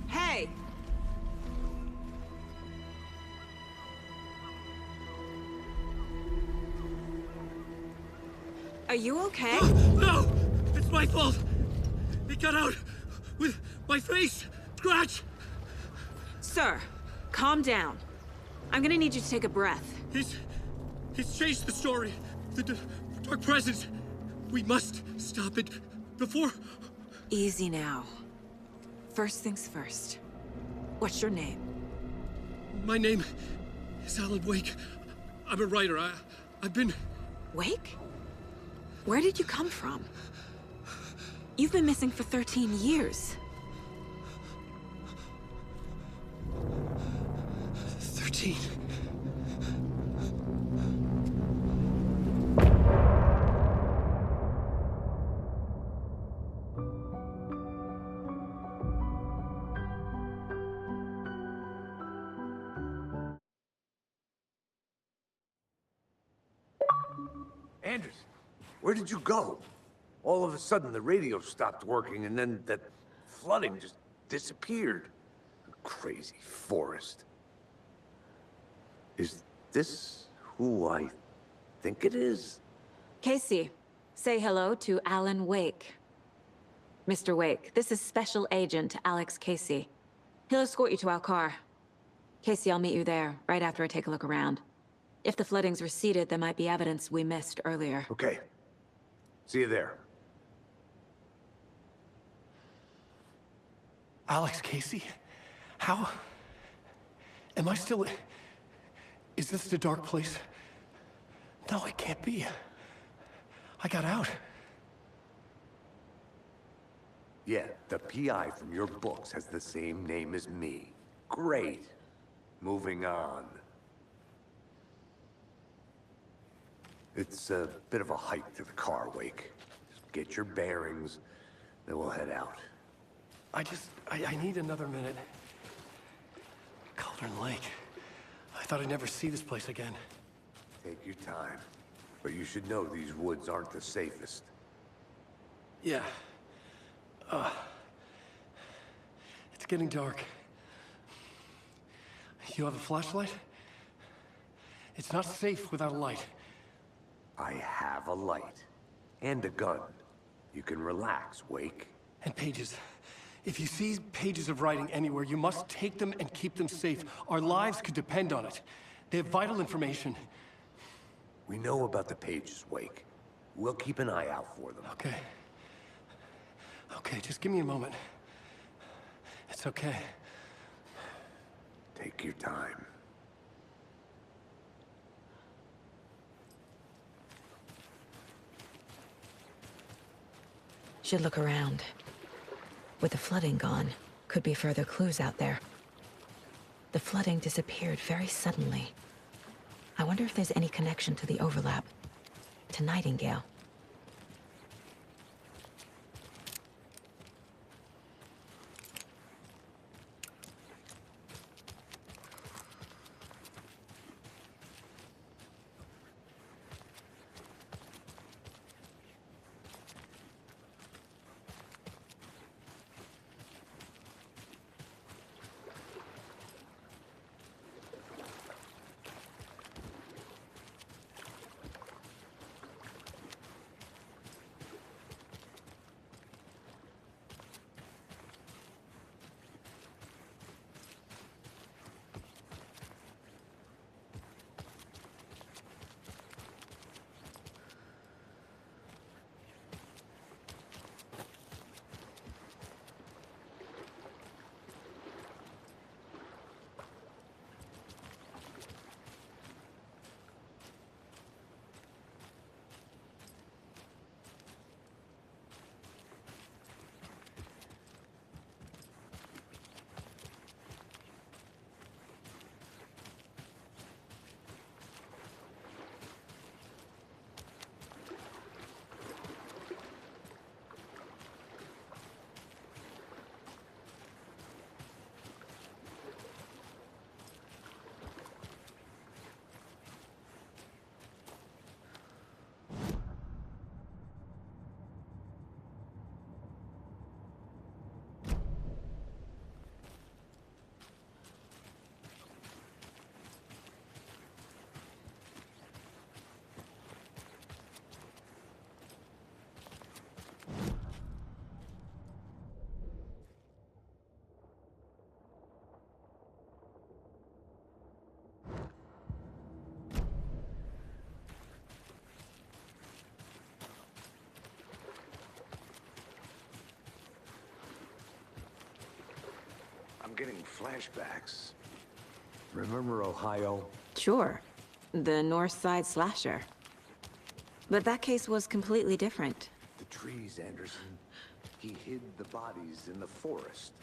Hey! Are you okay? No! It's my fault! It got out with my face! Scratch! Sir, calm down. I'm gonna need you to take a breath. He's changed the story. The Dark Presence. We must stop it before... Easy now. First things first. What's your name? My name is Alan Wake. I'm a writer. I've been... Wake? Where did you come from? You've been missing for 13 years. 13. Anderson, where did you go? All of a sudden, the radio stopped working, and then that flooding just disappeared. Crazy forest. Is this who I think it is? Casey, say hello to Alan Wake. Mr. Wake, this is Special Agent Alex Casey. He'll escort you to our car. Casey, I'll meet you there, right after I take a look around. If the flooding's receded, there might be evidence we missed earlier. Okay. See you there. Alex Casey? How? Am I still... Is this the dark place? No, it can't be. I got out. Yeah, the PI from your books has the same name as me. Great. Moving on. It's a bit of a hike to the car, Wake. Just get your bearings, then we'll head out. I need another minute. Cauldron Lake. I thought I'd never see this place again. Take your time. But you should know these woods aren't the safest. Yeah. It's getting dark. You have a flashlight? It's not safe without a light. I have a light. And a gun. You can relax, Wake. And pages. If you see pages of writing anywhere, you must take them and keep them safe. Our lives could depend on it. They have vital information. We know about the pages, Wake. We'll keep an eye out for them. Okay. Okay, just give me a moment. It's okay. Take your time. Should look around. With the flooding gone, could be further clues out there. The flooding disappeared very suddenly. I wonder if there's any connection to the overlap. To Nightingale. getting flashbacks. Remember Ohio? Sure. The North Side slasher. But that case was completely different. The trees, Anderson. He hid the bodies in the forest.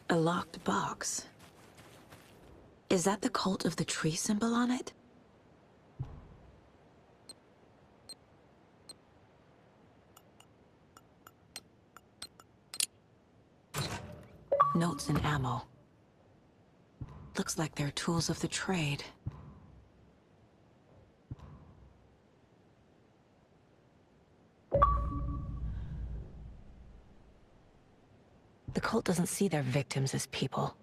A locked box. Is that the cult of the tree symbol on it? Notes and ammo. Looks like they're tools of the trade. The cult doesn't see their victims as people.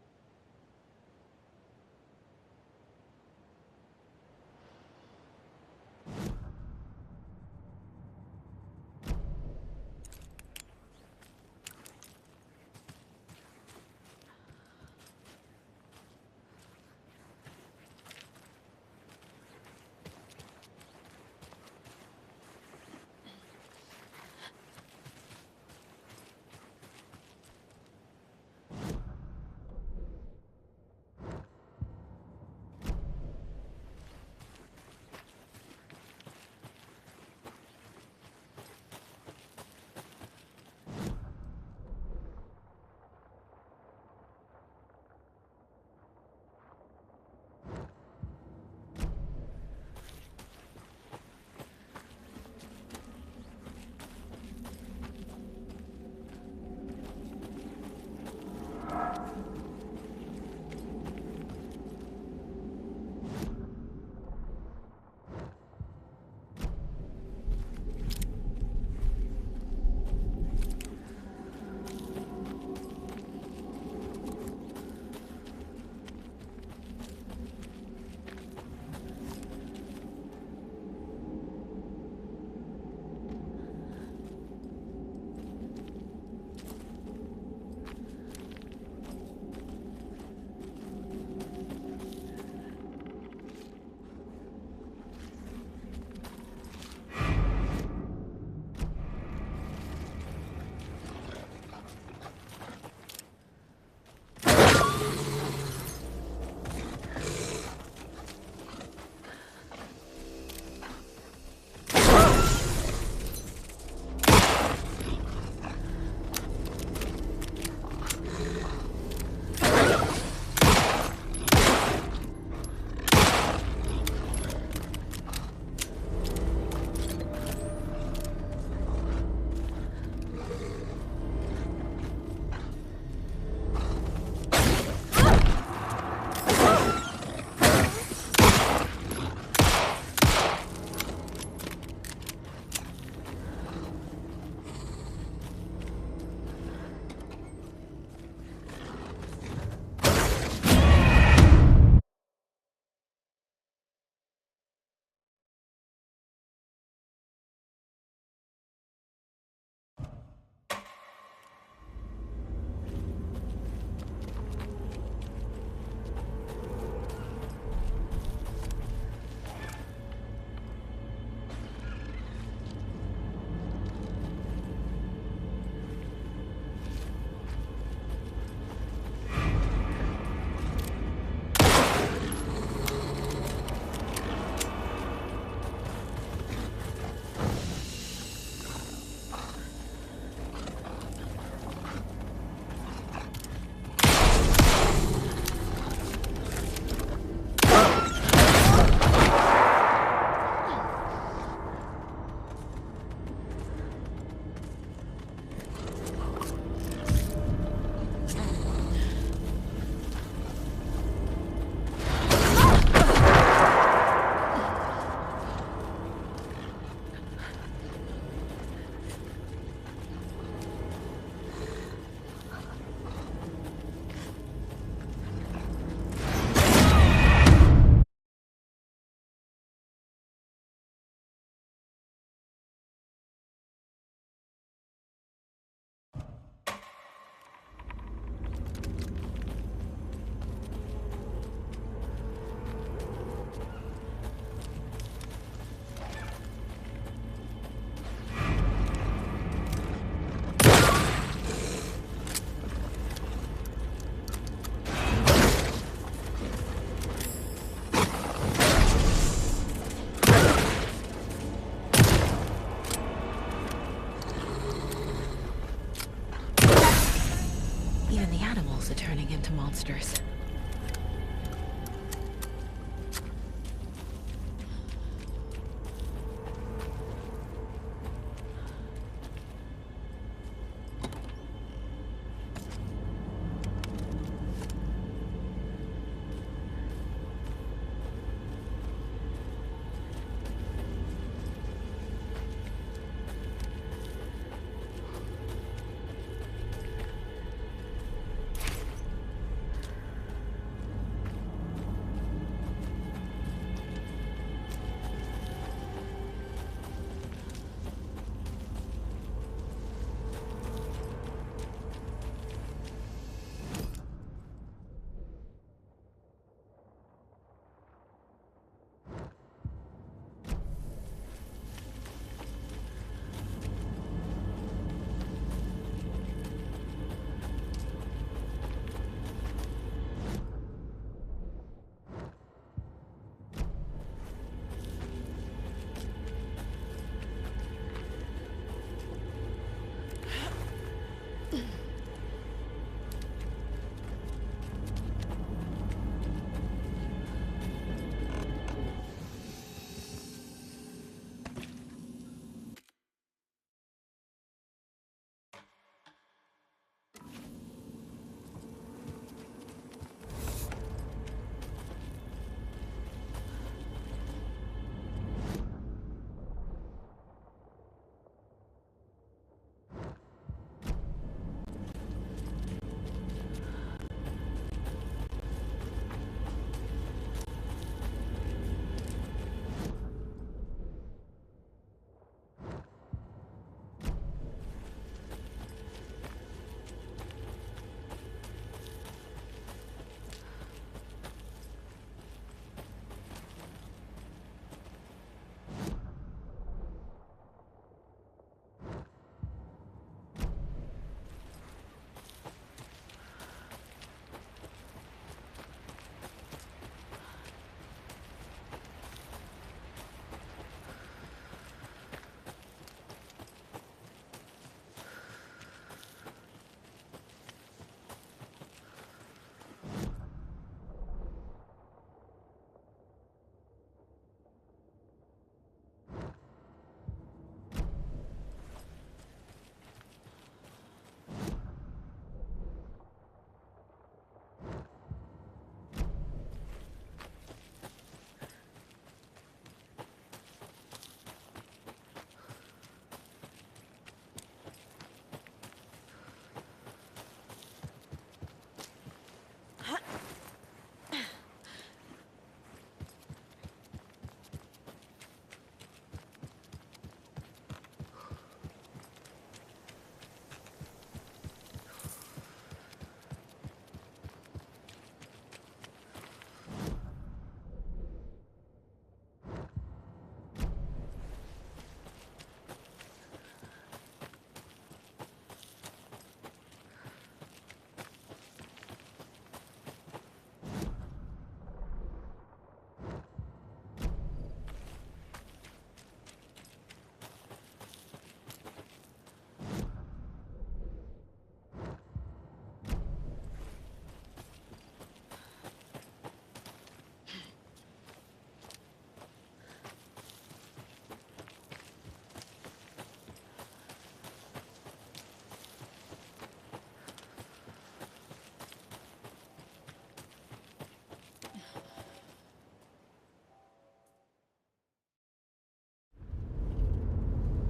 animals are turning into monsters.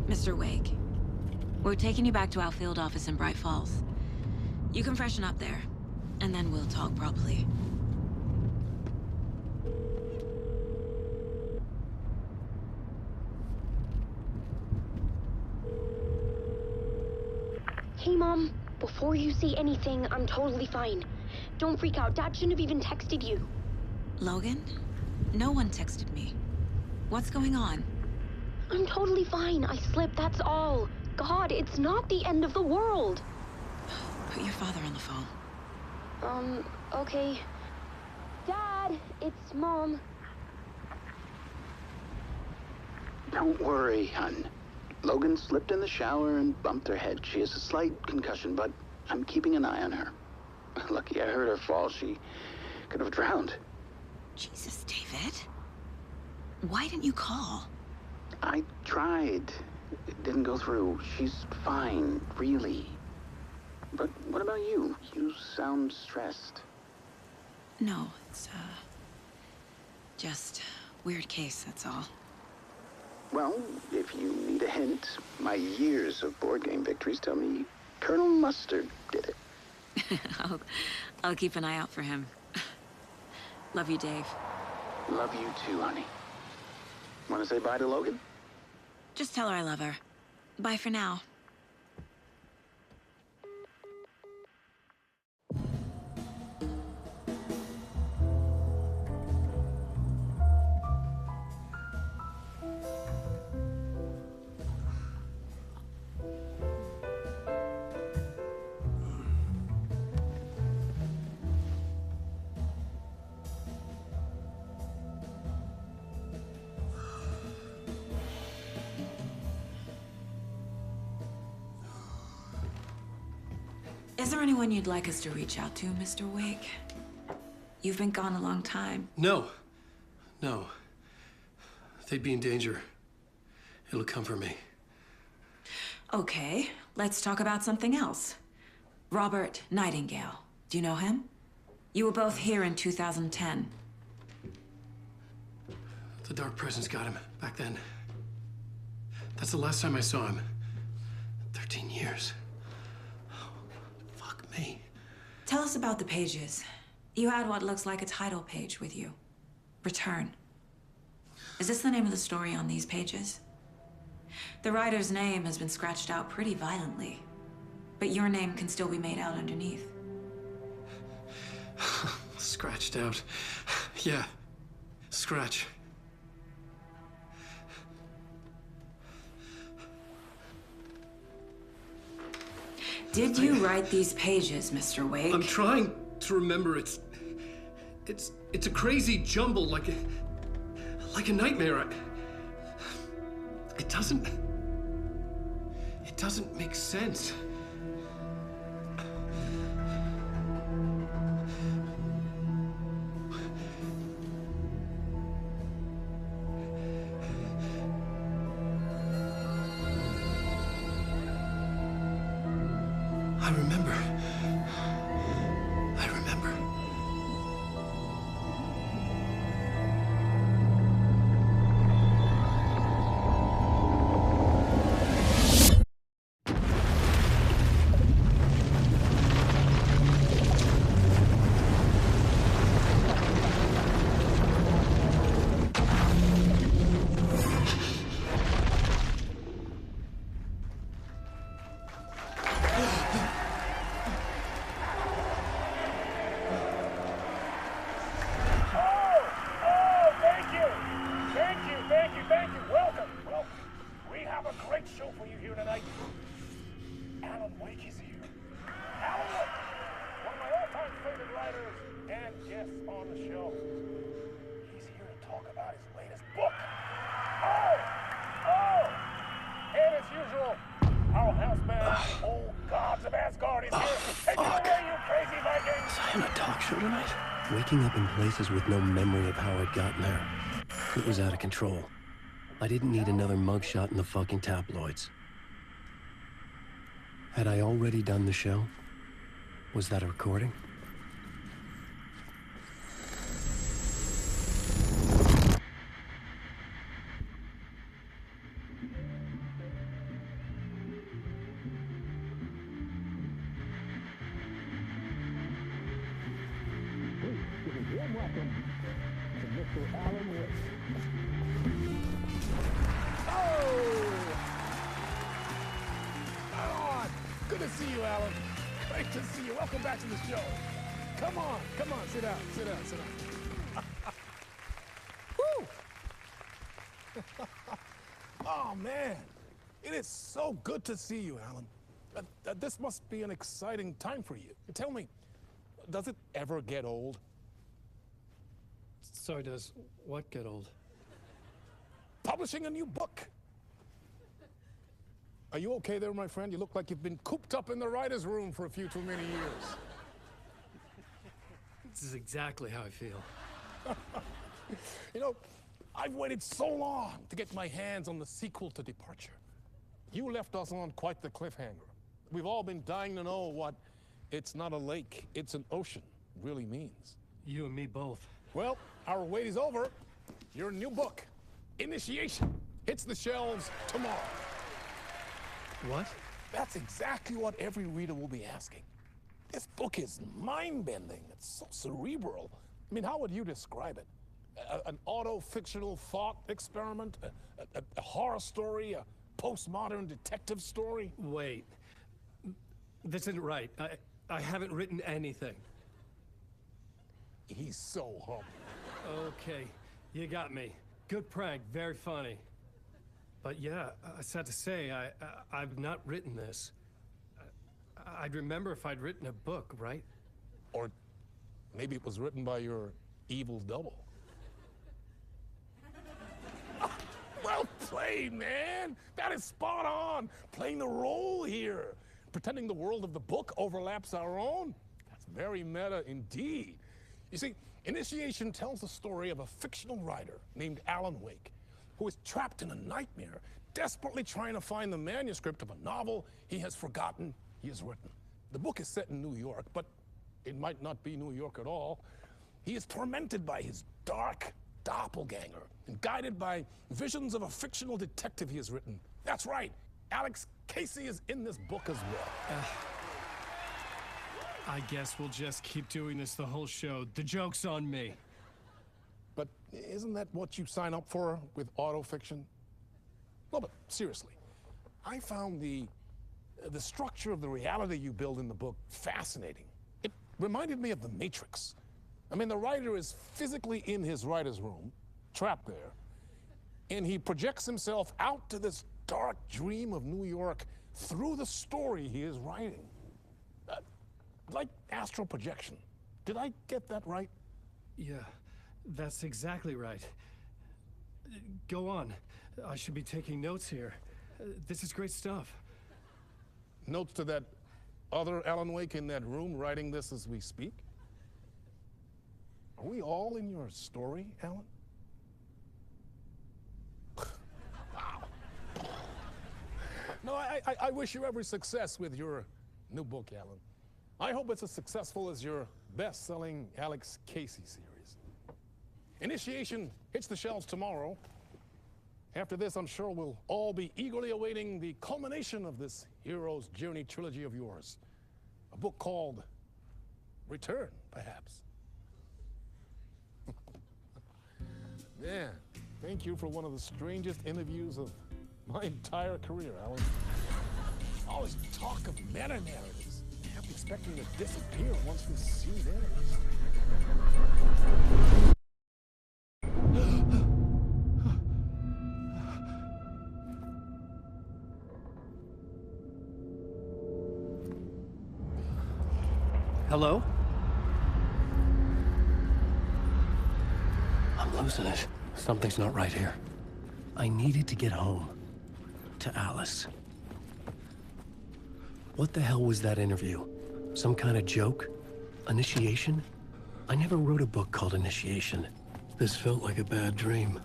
Mr. Wake, we're taking you back to our field office in Bright Falls. You can freshen up there, and then we'll talk properly. Hey, Mom. Before you say anything, I'm totally fine. Don't freak out. Dad shouldn't have even texted you. Logan? No one texted me. What's going on? I'm totally fine. I slipped, that's all. God, it's not the end of the world. Put your father on the phone. Okay. Dad, it's Mom. Don't worry, hon. Logan slipped in the shower and bumped her head. She has a slight concussion, but I'm keeping an eye on her. Lucky I heard her fall. She could have drowned. Jesus, David. Why didn't you call? I tried. It didn't go through. She's fine, really. But what about you? You sound stressed. No, it's, just weird case, that's all. Well, if you need a hint, my years of board game victories tell me Colonel Mustard did it. I'll keep an eye out for him. Love you, Dave. Love you too, honey. Want to say bye to Logan? Just tell her I love her. Bye for now. Is there anyone you'd like us to reach out to, Mr. Wake? You've been gone a long time. No. No. They'd be in danger. It'll come for me. Okay, let's talk about something else. Robert Nightingale. Do you know him? You were both here in 2010. The Dark Presence got him back then. That's the last time I saw him. 13 years. Fuck me. Tell us about the pages. You had what looks like a title page with you. Return. Is this the name of the story on these pages? The writer's name has been scratched out pretty violently, but your name can still be made out underneath. Scratched out. Yeah. Scratch. Did you write these pages, Mr. Wake? I'm trying to remember. It's a crazy jumble, like a nightmare. It doesn't make sense. I remember. Waking up in places with no memory of how I'd gotten there. It was out of control. I didn't need another mugshot in the fucking tabloids. Had I already done the show? Was that a recording? Oh, man. It is so good to see you, Alan. This must be an exciting time for you. Tell me, does it ever get old? Sorry, does what get old? Publishing a new book. Are you okay there, my friend? You look like you've been cooped up in the writer's room for a few too many years. This is exactly how I feel. You know, I've waited so long to get my hands on the sequel to Departure. You left us on quite the cliffhanger. We've all been dying to know what "it's not a lake, it's an ocean" really means. You and me both. Well, our wait is over. Your new book, Initiation, hits the shelves tomorrow. What? That's exactly what every reader will be asking. This book is mind-bending. It's so cerebral. I mean, how would you describe it? An auto-fictional thought experiment? A horror story? A postmodern detective story? Wait. This isn't right. I haven't written anything. He's so humble. Okay, you got me. Good prank, very funny. But yeah, sad to say, I've not written this. I'd remember if I'd written a book, right? Or maybe it was written by your evil double. Well played, man! That is spot on! Playing the role here. Pretending the world of the book overlaps our own. That's very meta indeed. You see, Initiation tells the story of a fictional writer named Alan Wake, who is trapped in a nightmare, desperately trying to find the manuscript of a novel he has forgotten he has written. The book is set in New York, but it might not be New York at all. He is tormented by his dark doppelganger and guided by visions of a fictional detective he has written. That's right, Alex Casey is in this book as well. I guess we'll just keep doing this the whole show. The joke's on me. But isn't that what you sign up for with autofiction? No, but seriously, I found the structure of the reality you build in the book fascinating. It reminded me of The Matrix. I mean, the writer is physically in his writer's room, trapped there, and he projects himself out to this dark dream of New York through the story he is writing. Like astral projection. Did I get that right? Yeah, that's exactly right. Go on. I should be taking notes here. This is great stuff. Notes to that other Alan Wake in that room writing this as we speak? Are we all in your story, Alan? Wow. No, I wish you every success with your new book, Alan. I hope it's as successful as your best-selling Alex Casey series. Initiation hits the shelves tomorrow. After this, I'm sure we'll all be eagerly awaiting the culmination of this hero's journey trilogy of yours. A book called Return, perhaps. Yeah, thank you for one of the strangest interviews of my entire career, Alan. All this talk of meta-narratives. I kept expecting to disappear once this scene ends. Hello? I'm losing it. Something's not right here. I needed to get home. To Alice. What the hell was that interview? Some kind of joke? Initiation? I never wrote a book called Initiation. This felt like a bad dream.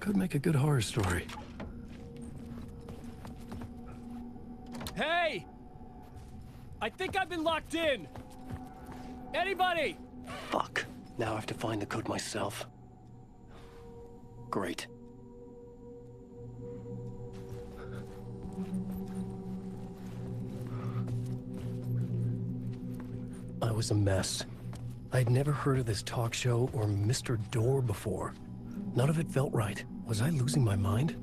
Could make a good horror story. Hey! I think I've been locked in! Anybody? Fuck. Now I have to find the code myself. Great. I was a mess. I'd never heard of this talk show or Mr. Door before. None of it felt right. Was I losing my mind?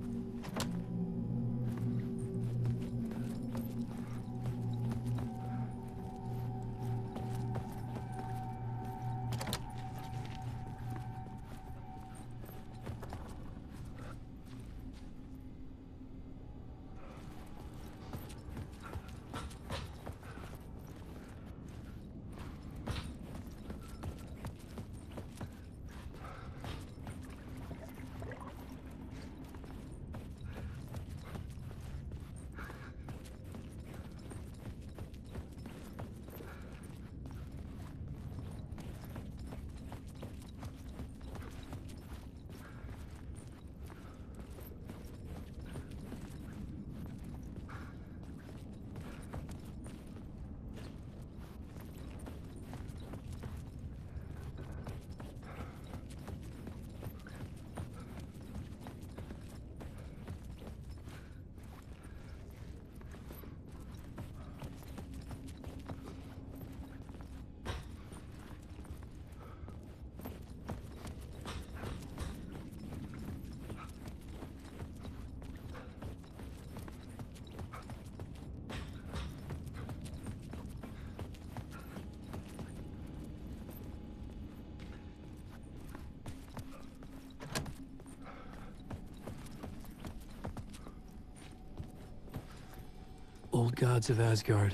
Old gods of Asgard.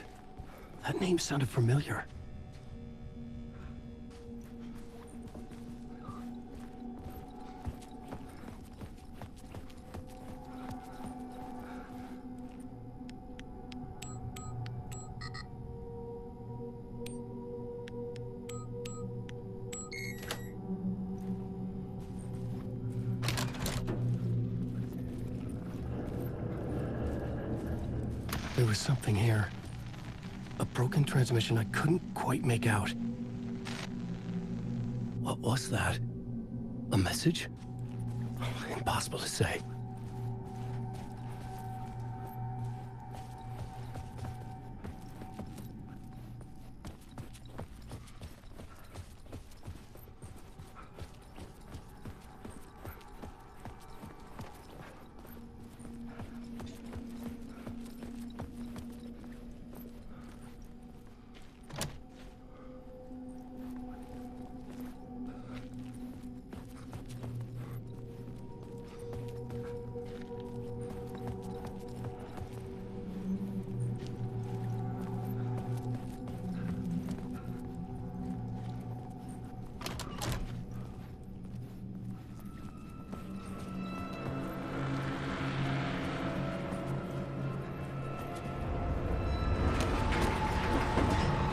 That name sounded familiar. There was something here. A broken transmission I couldn't quite make out. What was that? A message? Impossible to say.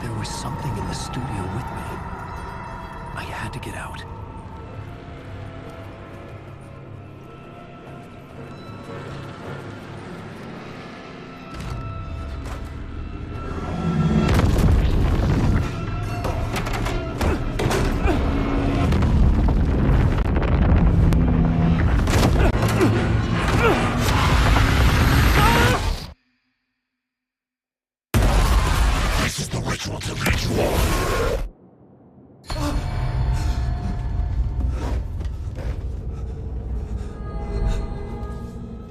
There was something in the studio with me. I had to get out. This is the ritual to lead you on.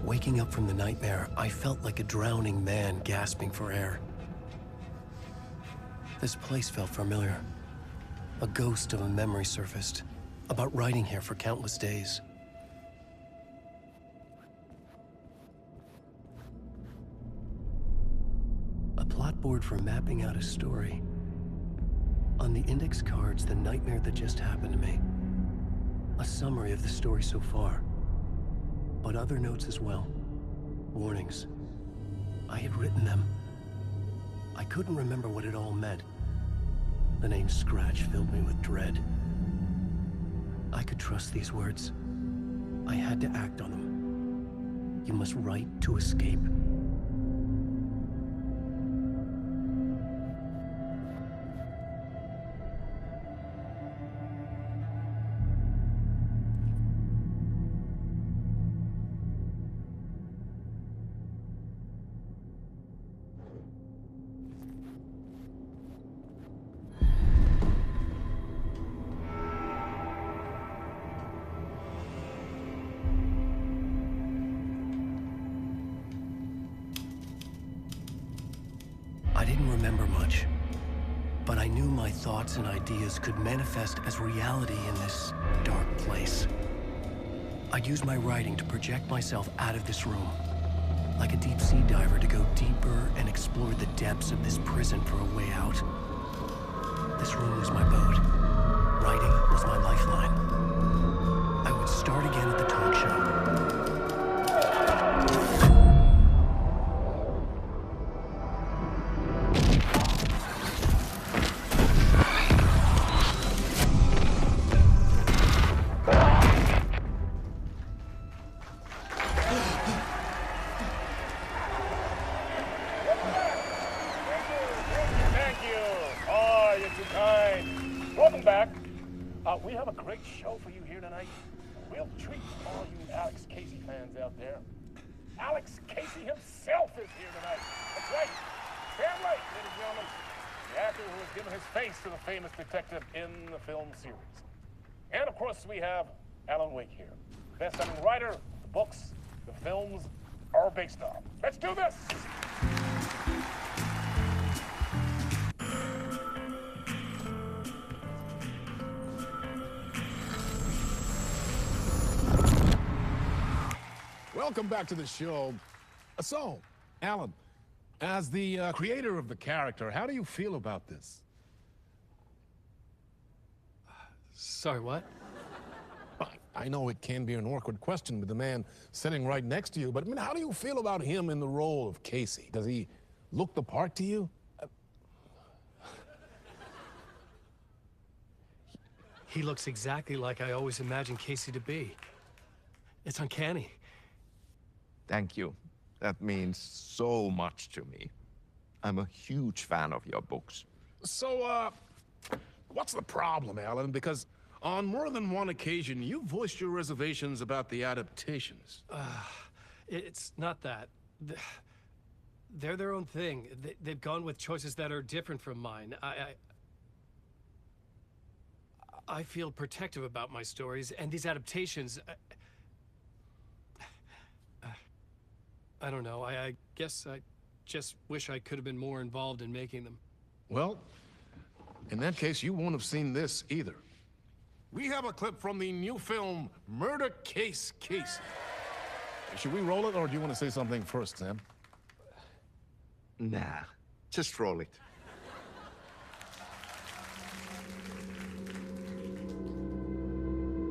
Waking up from the nightmare, I felt like a drowning man gasping for air. This place felt familiar. A ghost of a memory surfaced, about riding here for countless days. A plot board for mapping out a story. On the index cards, the nightmare that just happened to me. A summary of the story so far. But other notes as well. Warnings. I had written them. I couldn't remember what it all meant. The name Scratch filled me with dread. I could trust these words. I had to act on them. You must write to escape. I didn't remember much, but I knew my thoughts and ideas could manifest as reality in this dark place. I'd use my writing to project myself out of this room, like a deep sea diver to go deeper and explore the depths of this prison for a way out. This room was my boat. Writing was my lifeline. I would start again at the talk show. Welcome back. We have a great show for you here tonight. Real treat for all you Alex Casey fans out there. Alex Casey himself is here tonight. That's right. Sam Lake, ladies and gentlemen. The actor who has given his face to the famous detective in the film series. And of course we have Alan Wake here. Best-selling writer, the books, the films are based on. Let's do this! Welcome back to the show. So, Alan, As the creator of the character, how do you feel about this? Sorry, what? I know it can be an awkward question with the man sitting right next to you, but I mean, how do you feel about him in the role of Casey? Does he look the part to you? He looks exactly like I always imagined Casey to be. It's uncanny. Thank you. That means so much to me. I'm a huge fan of your books. So, what's the problem, Alan? Because on more than one occasion, you voiced your reservations about the adaptations. It's not that. They're their own thing. They've gone with choices that are different from mine. I feel protective about my stories, and these adaptations... I don't know. I guess I just wish I could have been more involved in making them. Well, in that case, you won't have seen this either. We have a clip from the new film, Murder Case Casey. Should we roll it, or do you want to say something first, Sam? Nah, just roll it.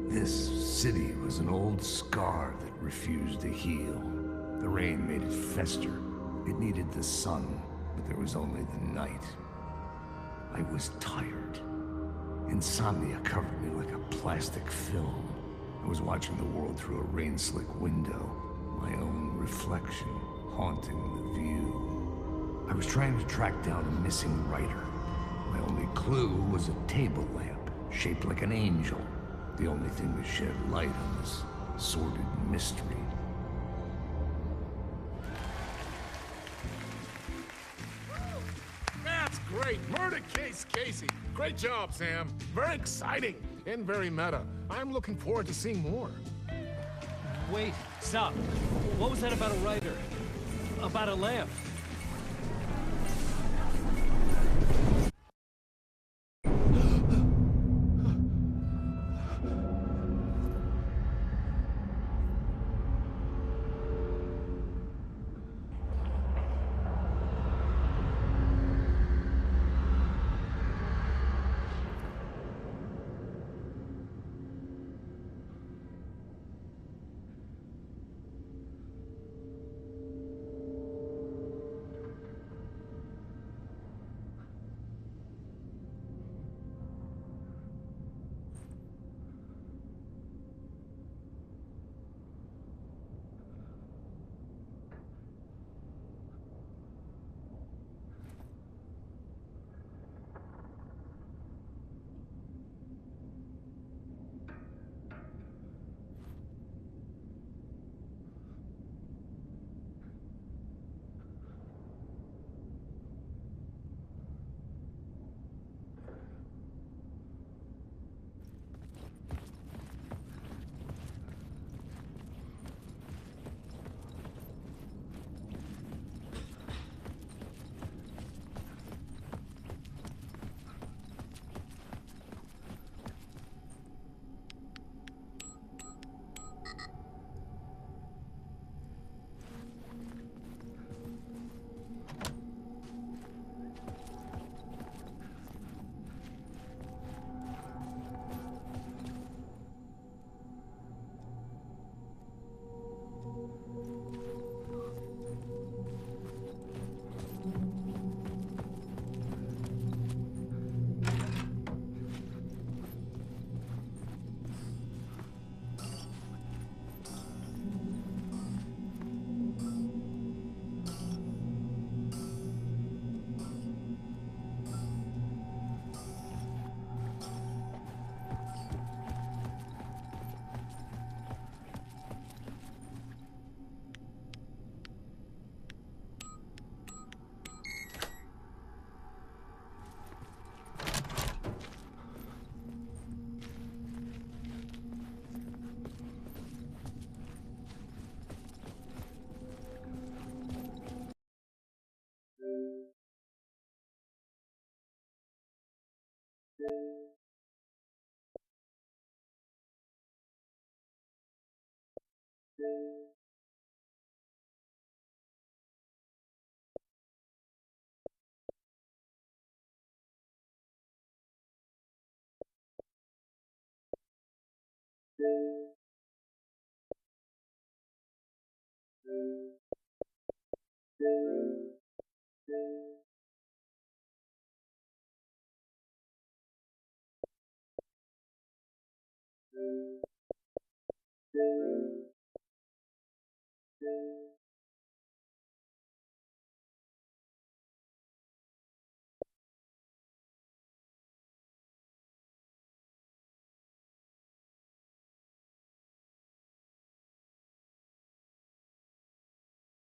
This city was an old scar that refused to heal. The rain made it fester. It needed the sun, but there was only the night. I was tired. Insomnia covered me like a plastic film. I was watching the world through a rain-slick window, my own reflection haunting the view. I was trying to track down a missing writer. My only clue was a table lamp, shaped like an angel. The only thing that shed light on this sordid mystery. That's great! Murder Case Casey! Great job, Sam. Very exciting and very meta. I'm looking forward to seeing more. Wait, stop. What was that about a writer? About a lamp?